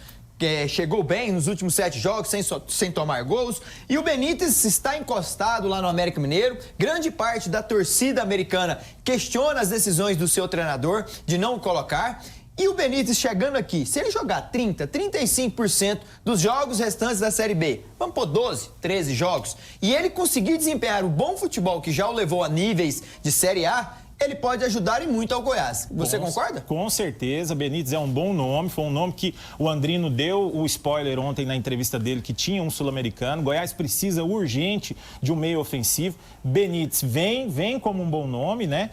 Speaker 2: Chegou bem nos últimos 7 jogos, sem tomar gols. E o Benítez está encostado lá no América Mineiro. Grande parte da torcida americana questiona as decisões do seu treinador de não o colocar. E o Benítez chegando aqui, se ele jogar 35% dos jogos restantes da Série B, vamos pôr 12, 13 jogos, e ele conseguir desempenhar o bom futebol que já o levou a níveis de Série A, ele pode ajudar e muito ao Goiás. Você concorda?
Speaker 4: Com certeza, Benítez é um bom nome, foi um nome que o Andrino deu o spoiler ontem na entrevista dele, que tinha um sul-americano. Goiás precisa urgente de um meio ofensivo. Benítez vem como um bom nome, né?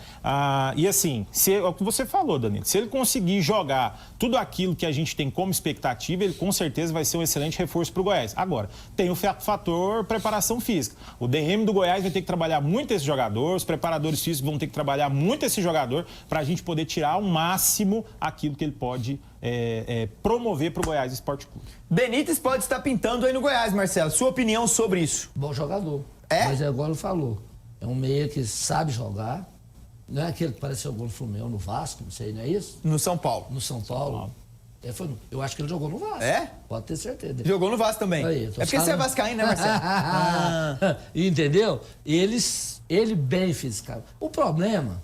Speaker 4: E assim, é o que você falou, Danilo, se ele conseguir jogar tudo aquilo que a gente tem como expectativa, ele com certeza vai ser um excelente reforço para o Goiás. Agora, tem o fator preparação física. O DM do Goiás vai ter que trabalhar muito esse jogador, os preparadores físicos vão ter que trabalhar muito esse jogador para a gente poder tirar ao máximo aquilo que ele pode promover para o Goiás Esporte Clube.
Speaker 2: Benítez pode estar pintando aí no Goiás, Marcelo. Sua opinião sobre isso?
Speaker 3: Bom jogador.
Speaker 2: É?
Speaker 3: Mas agora falou. É um meia que sabe jogar. Não é aquele que pareceu gol no Fluminense, no Vasco, não sei, não é isso?
Speaker 2: No São Paulo.
Speaker 3: No São Paulo. Eu acho que ele jogou no Vasco.
Speaker 2: É?
Speaker 3: Pode ter certeza.
Speaker 2: Jogou no Vasco também.
Speaker 3: Aí,
Speaker 2: porque você é vascaíno, né, Marcelo?
Speaker 3: Entendeu? Ele bem fisicamente. O problema,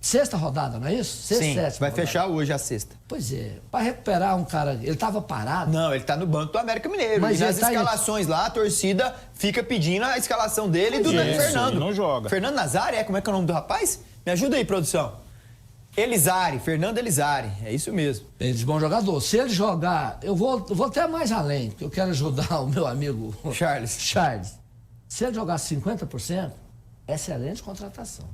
Speaker 3: 6ª rodada, não é isso?
Speaker 2: Sim, vai
Speaker 3: rodada.
Speaker 2: fechar hoje a 6ª.
Speaker 3: Pois é, para recuperar um cara, ele estava parado.
Speaker 2: Não, ele tá no banco do América Mineiro.
Speaker 3: Mas
Speaker 2: e nas
Speaker 3: tá
Speaker 2: escalações lá, a torcida fica pedindo a escalação dele e do Fernando.
Speaker 4: Ele não joga.
Speaker 2: Fernando Nazário, como é que é o nome do rapaz? Me ajuda aí, produção. Fernando Elizari, é isso mesmo.
Speaker 3: Ele é bom jogador. Se ele jogar, eu vou até mais além, porque eu quero ajudar o meu amigo Charles. Se ele jogar 50%, excelente contratação.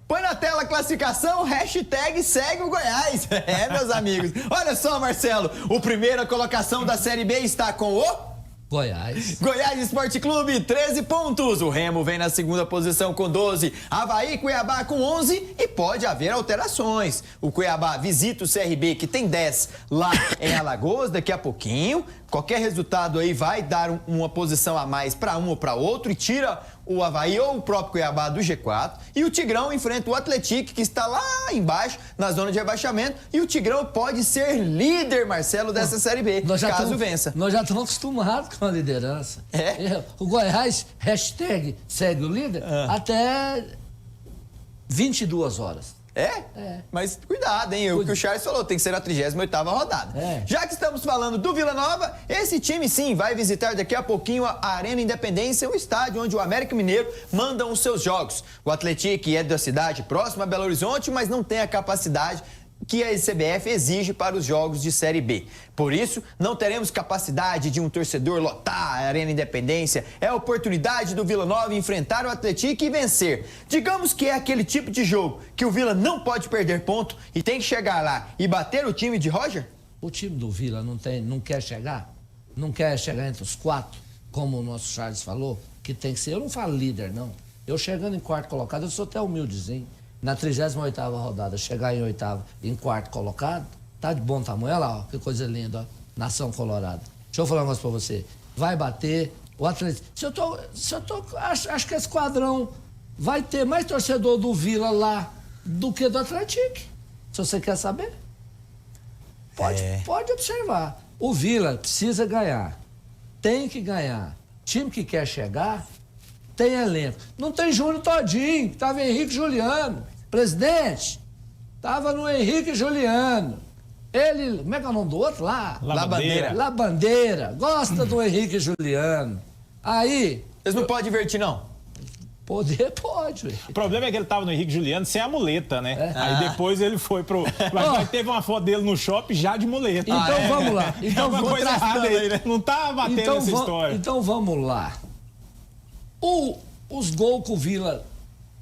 Speaker 2: Põe na tela a classificação, hashtag segue o Goiás. Meus amigos. Olha só, Marcelo, o primeira colocação da Série B está com o Goiás Esporte Clube, 13 pontos. O Remo vem na segunda posição com 12. Avaí e Cuiabá com 11 e pode haver alterações. O Cuiabá visita o CRB, que tem 10 lá em Alagoas, daqui a pouquinho. Qualquer resultado aí vai dar uma posição a mais para um ou para outro e tira o Avaí ou o próprio Cuiabá do G4. E o Tigrão enfrenta o Atlético, que está lá embaixo, na zona de rebaixamento. E o Tigrão pode ser líder, Marcelo, dessa Série B, caso vença.
Speaker 3: Nós já estamos acostumados com a liderança. O Goiás, hashtag segue o líder, até 22 horas.
Speaker 2: É? Mas cuidado, hein? O que o Charles falou, tem que ser a 38ª rodada. Já que estamos falando do Vila Nova, esse time sim vai visitar daqui a pouquinho a Arena Independência, um estádio onde o América Mineiro manda os seus jogos. O Atlético é da cidade próxima a Belo Horizonte, mas não tem a capacidade que a CBF exige para os jogos de Série B. Por isso, não teremos capacidade de um torcedor lotar a Arena Independência. É a oportunidade do Vila Nova enfrentar o Atlético e vencer. Digamos que é aquele tipo de jogo que o Vila não pode perder ponto e tem que chegar lá e bater o time de Roger?
Speaker 3: O time do Vila não quer chegar? Não quer chegar entre os 4, como o nosso Charles falou, que tem que ser. Eu não falo líder, não. Eu chegando em 4º colocado, eu sou até humildezinho. Na 38ª rodada, chegar em 8º, em 4º colocado, tá de bom tamanho. Olha lá, ó, que coisa linda, ó, nação colorada. Deixa eu falar um negócio pra você. Vai bater o Atlético. Acho que esse quadrão vai ter mais torcedor do Vila lá do que do Atlético. Se você quer saber, pode observar. O Vila precisa ganhar. Tem que ganhar. Time que quer chegar, tem elenco. Não tem Júnior todinho, tava Henrique Juliano. Presidente, tava no Henrique Juliano. Ele, como é que é o nome do outro lá?
Speaker 4: Labandeira.
Speaker 3: Labandeira. Gosta do Henrique Juliano. Aí...
Speaker 2: Eles não podem divertir, não?
Speaker 3: Poder pode.
Speaker 4: O problema é que ele tava no Henrique Juliano sem a muleta, né? Aí depois ele foi pro... Mas teve uma foto dele no shopping já de muleta.
Speaker 3: Então vamos lá. Então,
Speaker 4: uma coisa errada aí, né? Não tá batendo essa história.
Speaker 3: Então vamos lá. Os gols que o Vila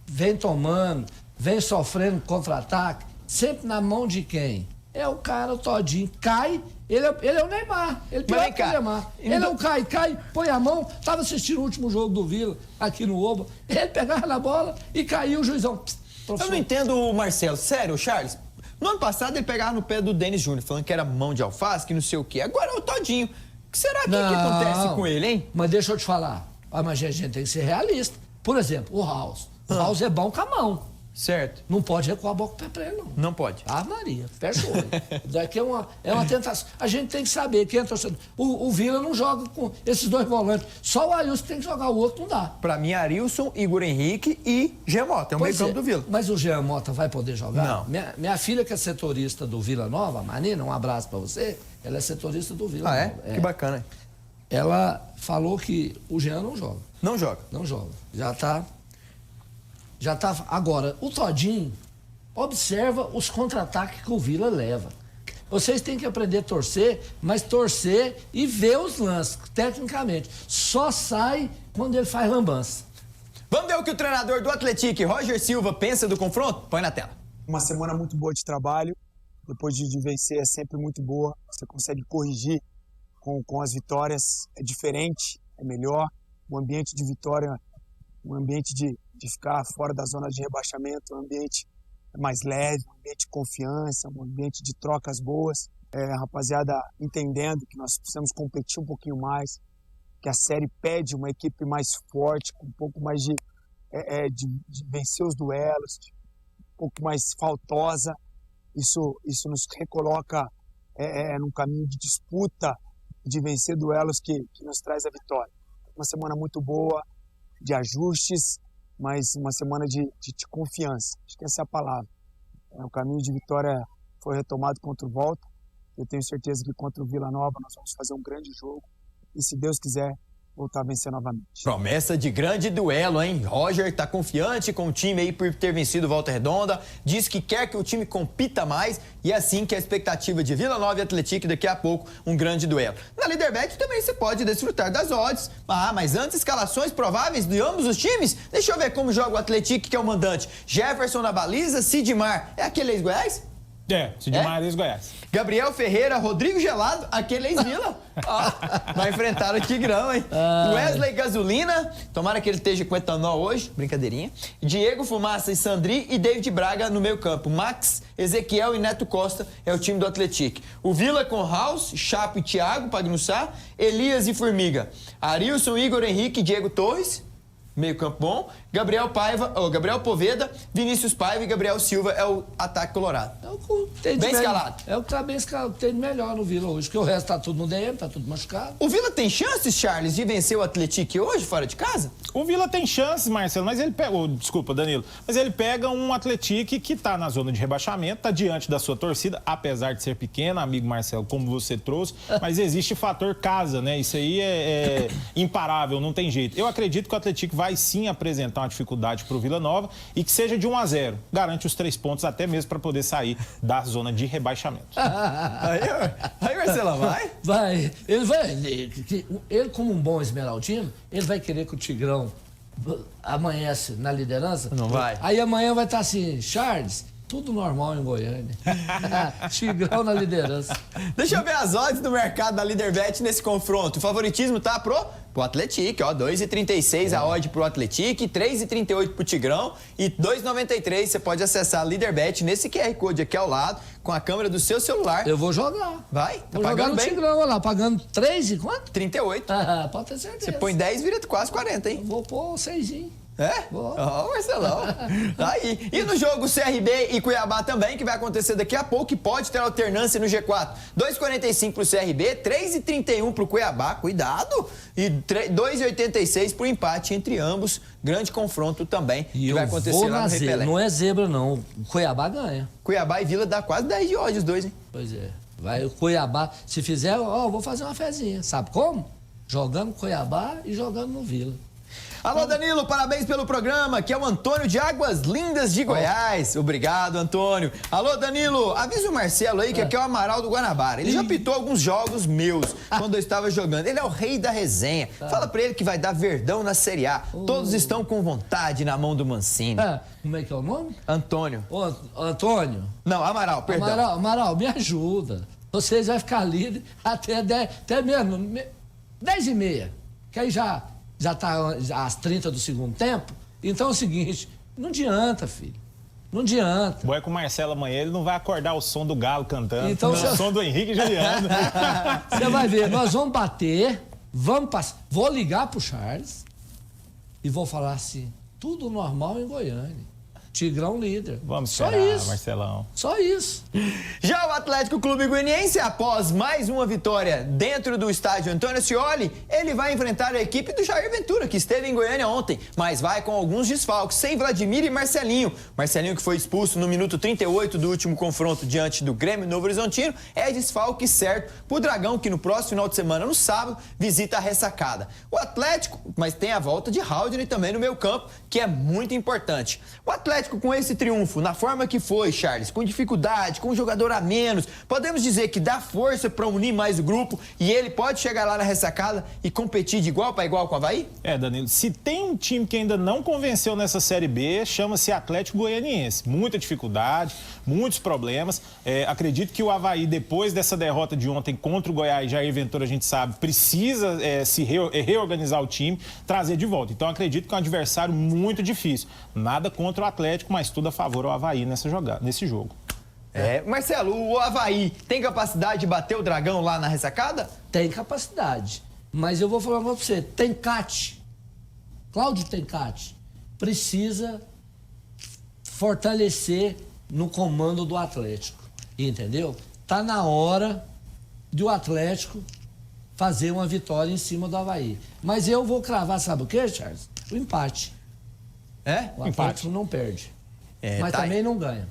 Speaker 3: vem tomando, vem sofrendo contra-ataque, sempre na mão de quem? É o cara, o Todinho. Cai, ele é o Neymar. Ele pior que o Neymar. Ele não cai, põe a mão. Tava assistindo o último jogo do Vila, aqui no Oba. Ele pegava na bola e caiu o juizão.
Speaker 2: Eu não entendo o Marcelo. Sério, Charles? No ano passado ele pegava no pé do Denis Júnior, falando que era mão de alface, que não sei o quê. Agora é o Todinho. O que será que acontece com ele, hein?
Speaker 3: Mas deixa eu te falar. Mas a gente tem que ser realista. Por exemplo, o House. O House é bom com a mão.
Speaker 2: Certo.
Speaker 3: Não pode recuar a boca pro pé pra ele, não.
Speaker 2: Não pode.
Speaker 3: Ah, Maria, fecha o olho. Daqui é uma tentação. A gente tem que saber quem é torcedor. O Vila não joga com esses dois volantes. Só o Arilson tem que jogar, o outro não dá.
Speaker 2: Pra mim, Arilson, Igor Henrique e Jean Mota. É o meio campo do Vila.
Speaker 3: Mas o Jean Mota vai poder jogar?
Speaker 2: Não.
Speaker 3: Minha filha, que é setorista do Vila Nova, Marina, um abraço pra você. Ela é setorista do Vila Nova.
Speaker 2: É? Que bacana.
Speaker 3: Ela falou que o Jean não joga.
Speaker 2: Não joga?
Speaker 3: Não joga. Já tá... Agora, o Todinho observa os contra-ataques que o Vila leva. Vocês têm que aprender a torcer, mas torcer e ver os lances, tecnicamente. Só sai quando ele faz lambança.
Speaker 2: Vamos ver o que o treinador do Atlético, Roger Silva, pensa do confronto? Põe na tela.
Speaker 8: Uma semana muito boa de trabalho. Depois de vencer é sempre muito boa. Você consegue corrigir com as vitórias. É diferente, é melhor. O ambiente de vitória, um ambiente de ficar fora da zona de rebaixamento, um ambiente mais leve, um ambiente de confiança, um ambiente de trocas boas. A rapaziada entendendo que nós precisamos competir um pouquinho mais, que a série pede uma equipe mais forte, com um pouco mais de vencer os duelos, um pouco mais faltosa. Isso nos recoloca num caminho de disputa, de vencer duelos que nos traz a vitória. Uma semana muito boa, de ajustes, mas uma semana de confiança. Acho que essa é a palavra. O caminho de vitória foi retomado contra o Volta. Eu tenho certeza que contra o Vila Nova nós vamos fazer um grande jogo. E se Deus quiser, voltar a vencer novamente.
Speaker 2: Promessa de grande duelo, hein? Roger tá confiante com o time aí por ter vencido Volta Redonda. Diz que quer que o time compita mais. E é assim que a expectativa de Vila Nova e Atlético daqui a pouco, um grande duelo. Na Líderbet também você pode desfrutar das odds. Mas antes, escalações prováveis de ambos os times. Deixa eu ver como joga o Atlético, que é o mandante. Jefferson na baliza, Sidmar. É aquele ex-Goiás?
Speaker 4: Sidmar ex-Goiás.
Speaker 2: Gabriel Ferreira, Rodrigo Gelado, aquele ex-Vila. Vai enfrentar o Tigrão, hein? Wesley Gasolina, tomara que ele esteja com etanol hoje, brincadeirinha. Diego Fumaça e Sandri e David Braga no meio campo. Max, Ezequiel e Neto Costa é o time do Atlético. O Vila com House, Chapo e Thiago, Pagnussá, Elias e Formiga. Arilson, Igor Henrique e Diego Torres. meio campo bom. Gabriel Poveda, Vinícius Paiva e Gabriel Silva é o ataque colorado.
Speaker 3: É o que tem de
Speaker 2: Bem escalado.
Speaker 3: É o que tá bem escalado, tem de melhor no Vila hoje, porque o resto tá tudo no DM, tá tudo machucado.
Speaker 2: O Vila tem chances, Charles, de vencer o Atlético hoje, fora de casa?
Speaker 4: O Vila tem chances, Marcelo, mas ele pega... desculpa, Danilo. Mas ele pega um Atlético que tá na zona de rebaixamento, tá diante da sua torcida, apesar de ser pequena, amigo Marcelo, como você trouxe, mas existe fator casa, né? Isso aí é imparável, não tem jeito. Eu acredito que o Atlético vai sim apresentar uma dificuldade pro Vila Nova e que seja de 1-0. Garante os 3 pontos até mesmo para poder sair da zona de rebaixamento.
Speaker 2: Aí, Marcelo, vai?
Speaker 3: Vai. Ele, como um bom esmeraldino, ele vai querer que o Tigrão amanhece na liderança.
Speaker 2: Não vai.
Speaker 3: Aí amanhã vai estar assim, Charles, tudo normal em Goiânia. Tigrão na liderança.
Speaker 2: Deixa eu ver as odds do mercado da Líderbet nesse confronto. O favoritismo tá pro Atlético, ó, 2,36 a odd pro Atlético, 3,38 pro Tigrão e 2,93 você pode acessar a Líderbet nesse QR Code aqui ao lado, com a câmera do seu celular.
Speaker 3: Eu vou jogar.
Speaker 2: Vai? Tá
Speaker 3: vou
Speaker 2: pagando
Speaker 3: jogar no
Speaker 2: bem?
Speaker 3: Tigrão, olha lá, pagando 3 e quanto?
Speaker 2: 38.
Speaker 3: Pode ter certeza.
Speaker 2: Você põe 10, vira quase 40, hein?
Speaker 3: Eu vou pôr 6.
Speaker 2: É? Ó, Marcelão. Tá aí. E no jogo CRB e Cuiabá também, que vai acontecer daqui a pouco, que pode ter alternância no G4. 2,45 pro CRB, 3,31 pro Cuiabá, cuidado. E 2,86 pro empate entre ambos. Grande confronto também, que vai acontecer lá no Rei Pelé.
Speaker 3: Não é zebra, não. O Cuiabá ganha.
Speaker 2: Cuiabá e Vila dá quase 10 de odds os dois, hein?
Speaker 3: Pois é. Vai o Cuiabá. Se fizer, ó, vou fazer uma fezinha. Sabe como? Jogando Cuiabá e jogando no Vila.
Speaker 2: Alô, Danilo, parabéns pelo programa, que é o Antônio de Águas Lindas de Goiás. Obrigado, Antônio. Alô, Danilo, avisa o Marcelo aí que aqui é o Amaral do Guanabara. Ele já pitou alguns jogos meus quando eu estava jogando. Ele é o rei da resenha. Fala pra ele que vai dar Verdão na Série A. Todos estão com vontade na mão do Mancini.
Speaker 3: Como é que é o nome?
Speaker 2: Antônio.
Speaker 3: Ô, Antônio.
Speaker 2: Não, Amaral, perdão.
Speaker 3: Amaral, me ajuda. Vocês vão ficar líder até mesmo 10h30. Que aí já tá às 30 do segundo tempo. Então é o seguinte, não adianta, filho. Não adianta.
Speaker 4: Boa, com o Marcelo amanhã, ele não vai acordar o som do Galo cantando,
Speaker 3: então,
Speaker 4: o som do Henrique e Juliano.
Speaker 3: Você vai ver, nós vamos bater, vou ligar pro Charles e vou falar assim, tudo normal em Goiânia. Tigrão líder.
Speaker 4: Vamos esperar,
Speaker 3: só isso,
Speaker 4: Marcelão.
Speaker 3: Só isso.
Speaker 2: Já o Atlético Clube Goianiense, após mais uma vitória dentro do estádio Antônio Ascioli, ele vai enfrentar a equipe do Jair Ventura, que esteve em Goiânia ontem, mas vai com alguns desfalques, sem Vladimir e Marcelinho. Marcelinho, que foi expulso no minuto 38 do último confronto diante do Grêmio Novo Horizontino, é desfalque certo pro Dragão, que no próximo final de semana, no sábado, visita a Ressacada. O Atlético, mas tem a volta de Haldner também no meio campo, que é muito importante. O Atlético, com esse triunfo, na forma que foi, Charles, com dificuldade, com um jogador a menos, podemos dizer que dá força para unir mais o grupo e ele pode chegar lá na Ressacada e competir de igual para igual com o Avaí?
Speaker 4: Danilo, se tem um time que ainda não convenceu nessa Série B, chama-se Atlético Goianiense. Muita dificuldade, muitos problemas. Acredito que o Avaí, depois dessa derrota de ontem contra o Goiás, Jair Ventura, a gente sabe, precisa se reorganizar o time, trazer de volta. Então, acredito que é um adversário muito difícil. Nada contra o Atlético, mas tudo a favor ao Avaí nesse jogo.
Speaker 2: Marcelo, o Avaí tem capacidade de bater o Dragão lá na Ressacada?
Speaker 3: Tem capacidade, mas eu vou falar pra você, Tencate, Cláudio Tencate, precisa fortalecer no comando do Atlético, entendeu? Tá na hora do Atlético fazer uma vitória em cima do Avaí. Mas eu vou cravar, sabe o quê, Charles? O empate. O Atlético não perde, mas
Speaker 2: tá
Speaker 3: também
Speaker 2: aí.
Speaker 3: não ganha.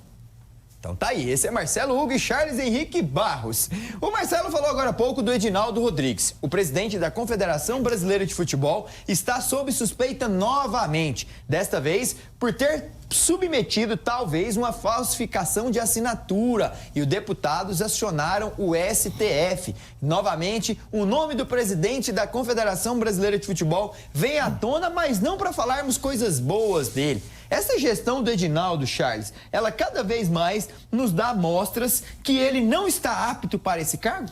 Speaker 2: Então tá aí, esse é Marcelo Hugo e Charles Henrique Barros. O Marcelo falou agora há pouco do Edinaldo Rodrigues. O presidente da Confederação Brasileira de Futebol está sob suspeita novamente. Desta vez, por ter submetido talvez uma falsificação de assinatura e os deputados acionaram o STF. Novamente, o nome do presidente da Confederação Brasileira de Futebol vem à tona, mas não para falarmos coisas boas dele. Essa gestão do Edinaldo, Charles, ela cada vez mais nos dá mostras que ele não está apto para esse cargo?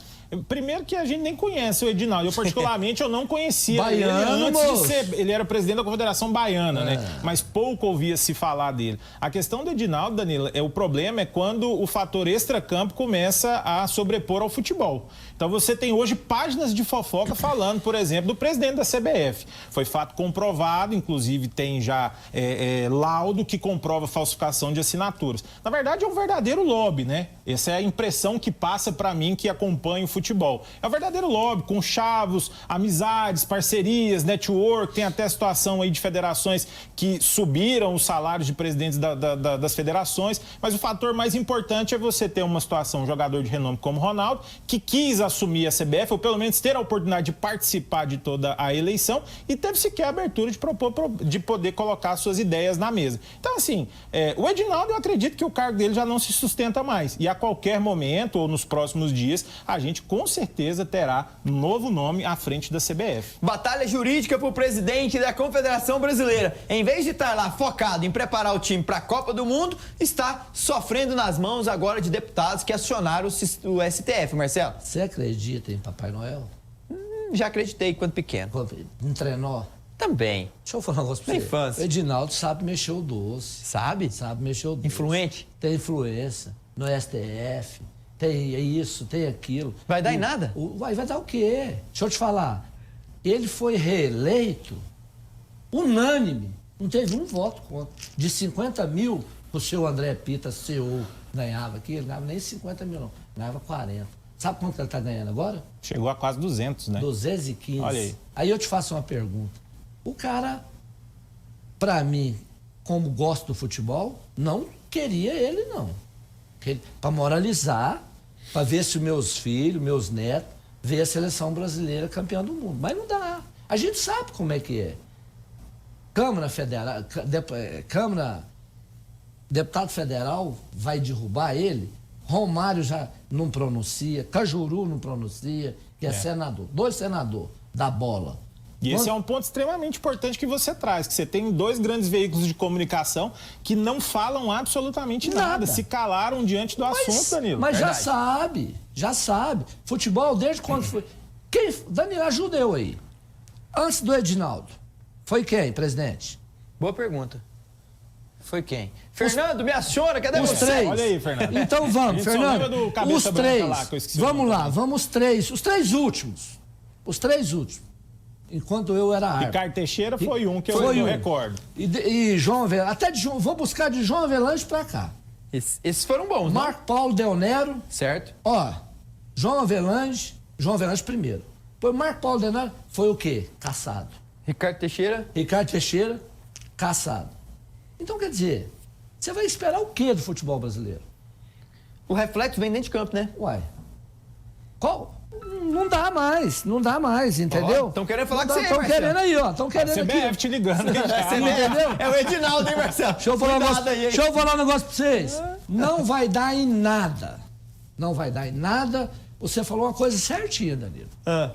Speaker 4: Primeiro que a gente nem conhece o Edinaldo. Eu, particularmente, eu não conhecia
Speaker 3: Baiano,
Speaker 4: ele antes de ser... Ele era presidente da Confederação Baiana, né? Mas pouco ouvia-se falar dele. A questão do Edinaldo, Danilo, o problema é quando o fator extracampo começa a sobrepor ao futebol. Então você tem hoje páginas de fofoca falando, por exemplo, do presidente da CBF. Foi fato comprovado, inclusive tem já laudo que comprova falsificação de assinaturas. Na verdade é um verdadeiro lobby, né? Essa é a impressão que passa para mim que acompanha o futebol. É um verdadeiro lobby, com chavos, amizades, parcerias, network, tem até situação aí de federações que subiram os salários de presidentes das federações, mas o fator mais importante é você ter uma situação, um jogador de renome como Ronaldo, que quis assumir a CBF, ou pelo menos ter a oportunidade de participar de toda a eleição e teve sequer a abertura de poder colocar suas ideias na mesa. Então, assim, o Edinaldo, eu acredito que o cargo dele já não se sustenta mais. E a qualquer momento, ou nos próximos dias, a gente com certeza terá um novo nome à frente da CBF.
Speaker 2: Batalha jurídica para o presidente da Confederação Brasileira. Em vez de estar lá focado em preparar o time para a Copa do Mundo, está sofrendo nas mãos agora de deputados que acionaram o STF, Marcelo.
Speaker 3: Você acredita em Papai Noel?
Speaker 2: Já acreditei quando pequeno.
Speaker 3: Em trenó?
Speaker 2: Também.
Speaker 3: Deixa eu falar um negócio pra
Speaker 2: Na
Speaker 3: você.
Speaker 2: infância.
Speaker 3: O Edinaldo sabe mexer o doce.
Speaker 2: Sabe?
Speaker 3: Sabe mexer o doce.
Speaker 2: Influente?
Speaker 3: Tem influência no STF, tem isso, tem aquilo.
Speaker 2: Vai dar em nada?
Speaker 3: Vai dar o quê? Deixa eu te falar. Ele foi reeleito unânime. Não teve um voto contra. De 50 mil, o seu André Pita, CEO, ganhava aqui, ele não ganhava nem 50 mil, não. Ganhava 40. Sabe quanto ele está ganhando agora?
Speaker 4: Chegou a quase 200, né?
Speaker 3: 215.
Speaker 4: Olha aí.
Speaker 3: Aí eu te faço uma pergunta. O cara, pra mim, como gosto do futebol, não queria ele, não. Pra moralizar, pra ver se meus filhos, meus netos, ver a seleção brasileira campeã do mundo. Mas não dá. A gente sabe como é que é. Câmara Federal, deputado federal vai derrubar ele, Romário já não pronuncia, Cajuru não pronuncia, que é senador. 2 senadores da bola.
Speaker 4: E esse é um ponto extremamente importante que você traz, que você tem 2 grandes veículos de comunicação que não falam absolutamente nada. Se calaram diante do assunto, Danilo.
Speaker 3: Mas já sabe. Futebol, desde quando foi... Danilo, ajuda eu aí. Antes do Edinaldo, foi quem, presidente?
Speaker 2: Boa pergunta. Foi quem? Fernando, me aciona, cadê
Speaker 3: Os
Speaker 2: você?
Speaker 3: 3.
Speaker 4: Olha aí, Fernando.
Speaker 3: Então vamos, Fernando.
Speaker 4: Do cabeça
Speaker 3: os 3.
Speaker 4: Lá, que eu esqueci
Speaker 3: vamos lá, vamos os 3. Os 3 últimos. Os 3 últimos. Enquanto eu era árbitro.
Speaker 4: Ricardo Teixeira foi um que eu recordo.
Speaker 3: E João Avelange, até de João, vou buscar de João Avelange pra cá.
Speaker 2: Esses foram bons, né?
Speaker 3: Marco Paulo Del Nero.
Speaker 2: Certo.
Speaker 3: Ó, João Avelange primeiro. Depois Marco Paulo Del Nero foi o quê? Caçado.
Speaker 2: Ricardo Teixeira, caçado. Então, quer dizer, você vai esperar o quê do futebol brasileiro? O reflexo vem dentro de campo, né?
Speaker 3: Uai. Qual? Não dá mais, entendeu?
Speaker 2: Estão querendo falar com você,
Speaker 3: Estão querendo aí, ó. Estão querendo aqui.
Speaker 4: CBF te ligando.
Speaker 3: Entendeu?
Speaker 2: É o Edinaldo, hein, Marcelo?
Speaker 3: Deixa eu falar um negócio pra vocês. Não vai dar em nada. Não vai dar em nada. Você falou uma coisa certinha, Danilo.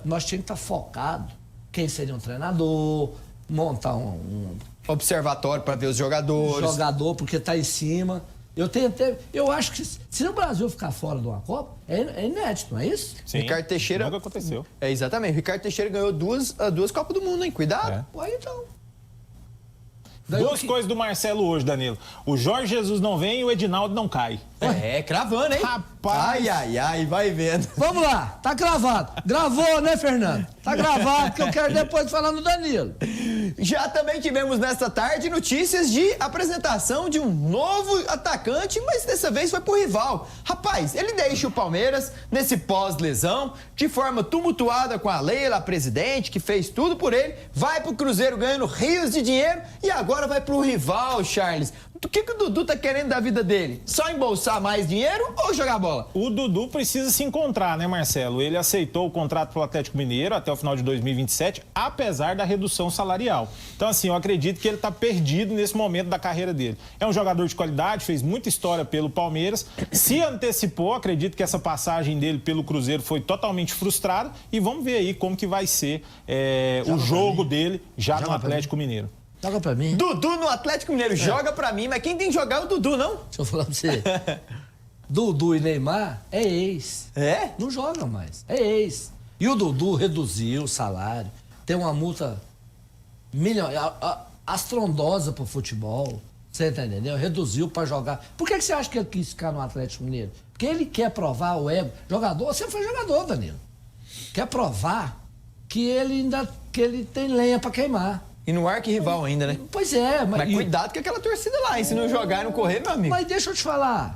Speaker 3: Nós tínhamos que estar focados. Quem seria um treinador, montar um
Speaker 2: observatório para ver os jogadores.
Speaker 3: Jogador, porque tá em cima. Eu acho que se o Brasil ficar fora de uma Copa, é inédito, não é isso?
Speaker 4: Sim,
Speaker 2: Ricardo Teixeira.
Speaker 4: nunca aconteceu.
Speaker 2: Exatamente. Ricardo Teixeira ganhou duas Copas do Mundo, hein? Cuidado.
Speaker 3: Pô, então.
Speaker 4: Duas coisas do Marcelo hoje, Danilo. O Jorge Jesus não vem e o Edinaldo não cai.
Speaker 2: Cravando, hein?
Speaker 4: Rapaz.
Speaker 2: Ai, vai vendo.
Speaker 3: Vamos lá, tá gravado. Gravou, né, Fernando? Tá gravado, que eu quero depois falar no Danilo.
Speaker 2: Já também tivemos nesta tarde notícias de apresentação de um novo atacante, mas dessa vez foi pro rival. Rapaz, ele deixa o Palmeiras nesse pós-lesão, de forma tumultuada com a Leila, a presidente, que fez tudo por ele, vai pro Cruzeiro ganhando rios de dinheiro e agora vai pro rival, Charles. O que o Dudu tá querendo da vida dele? Só embolsar mais dinheiro ou jogar bola?
Speaker 4: O Dudu precisa se encontrar, né, Marcelo? Ele aceitou o contrato pro Atlético Mineiro até o final de 2027, apesar da redução salarial. Então, assim, eu acredito que ele tá perdido nesse momento da carreira dele. É um jogador de qualidade, fez muita história pelo Palmeiras, se antecipou, acredito que essa passagem dele pelo Cruzeiro foi totalmente frustrada e vamos ver aí como que vai ser o jogo dele já no Atlético Mineiro.
Speaker 3: Joga pra mim.
Speaker 2: Dudu no Atlético Mineiro, joga pra mim, mas quem tem que jogar é o Dudu, não?
Speaker 3: Deixa eu falar pra você. Dudu e Neymar é ex.
Speaker 2: É?
Speaker 3: Não jogam mais. É ex. E o Dudu reduziu o salário. Tem uma multa astrondosa pro futebol. Você tá entendendo? Reduziu pra jogar. Por que você acha que ele quis ficar no Atlético Mineiro? Porque ele quer provar o ego. Jogador, você foi jogador, Danilo. quer provar que ele tem lenha pra queimar.
Speaker 2: E no arquirrival ainda, né?
Speaker 3: Pois é,
Speaker 2: mas cuidado com aquela torcida lá, hein? Se não jogar e não correr, meu amigo.
Speaker 3: Mas deixa eu te falar,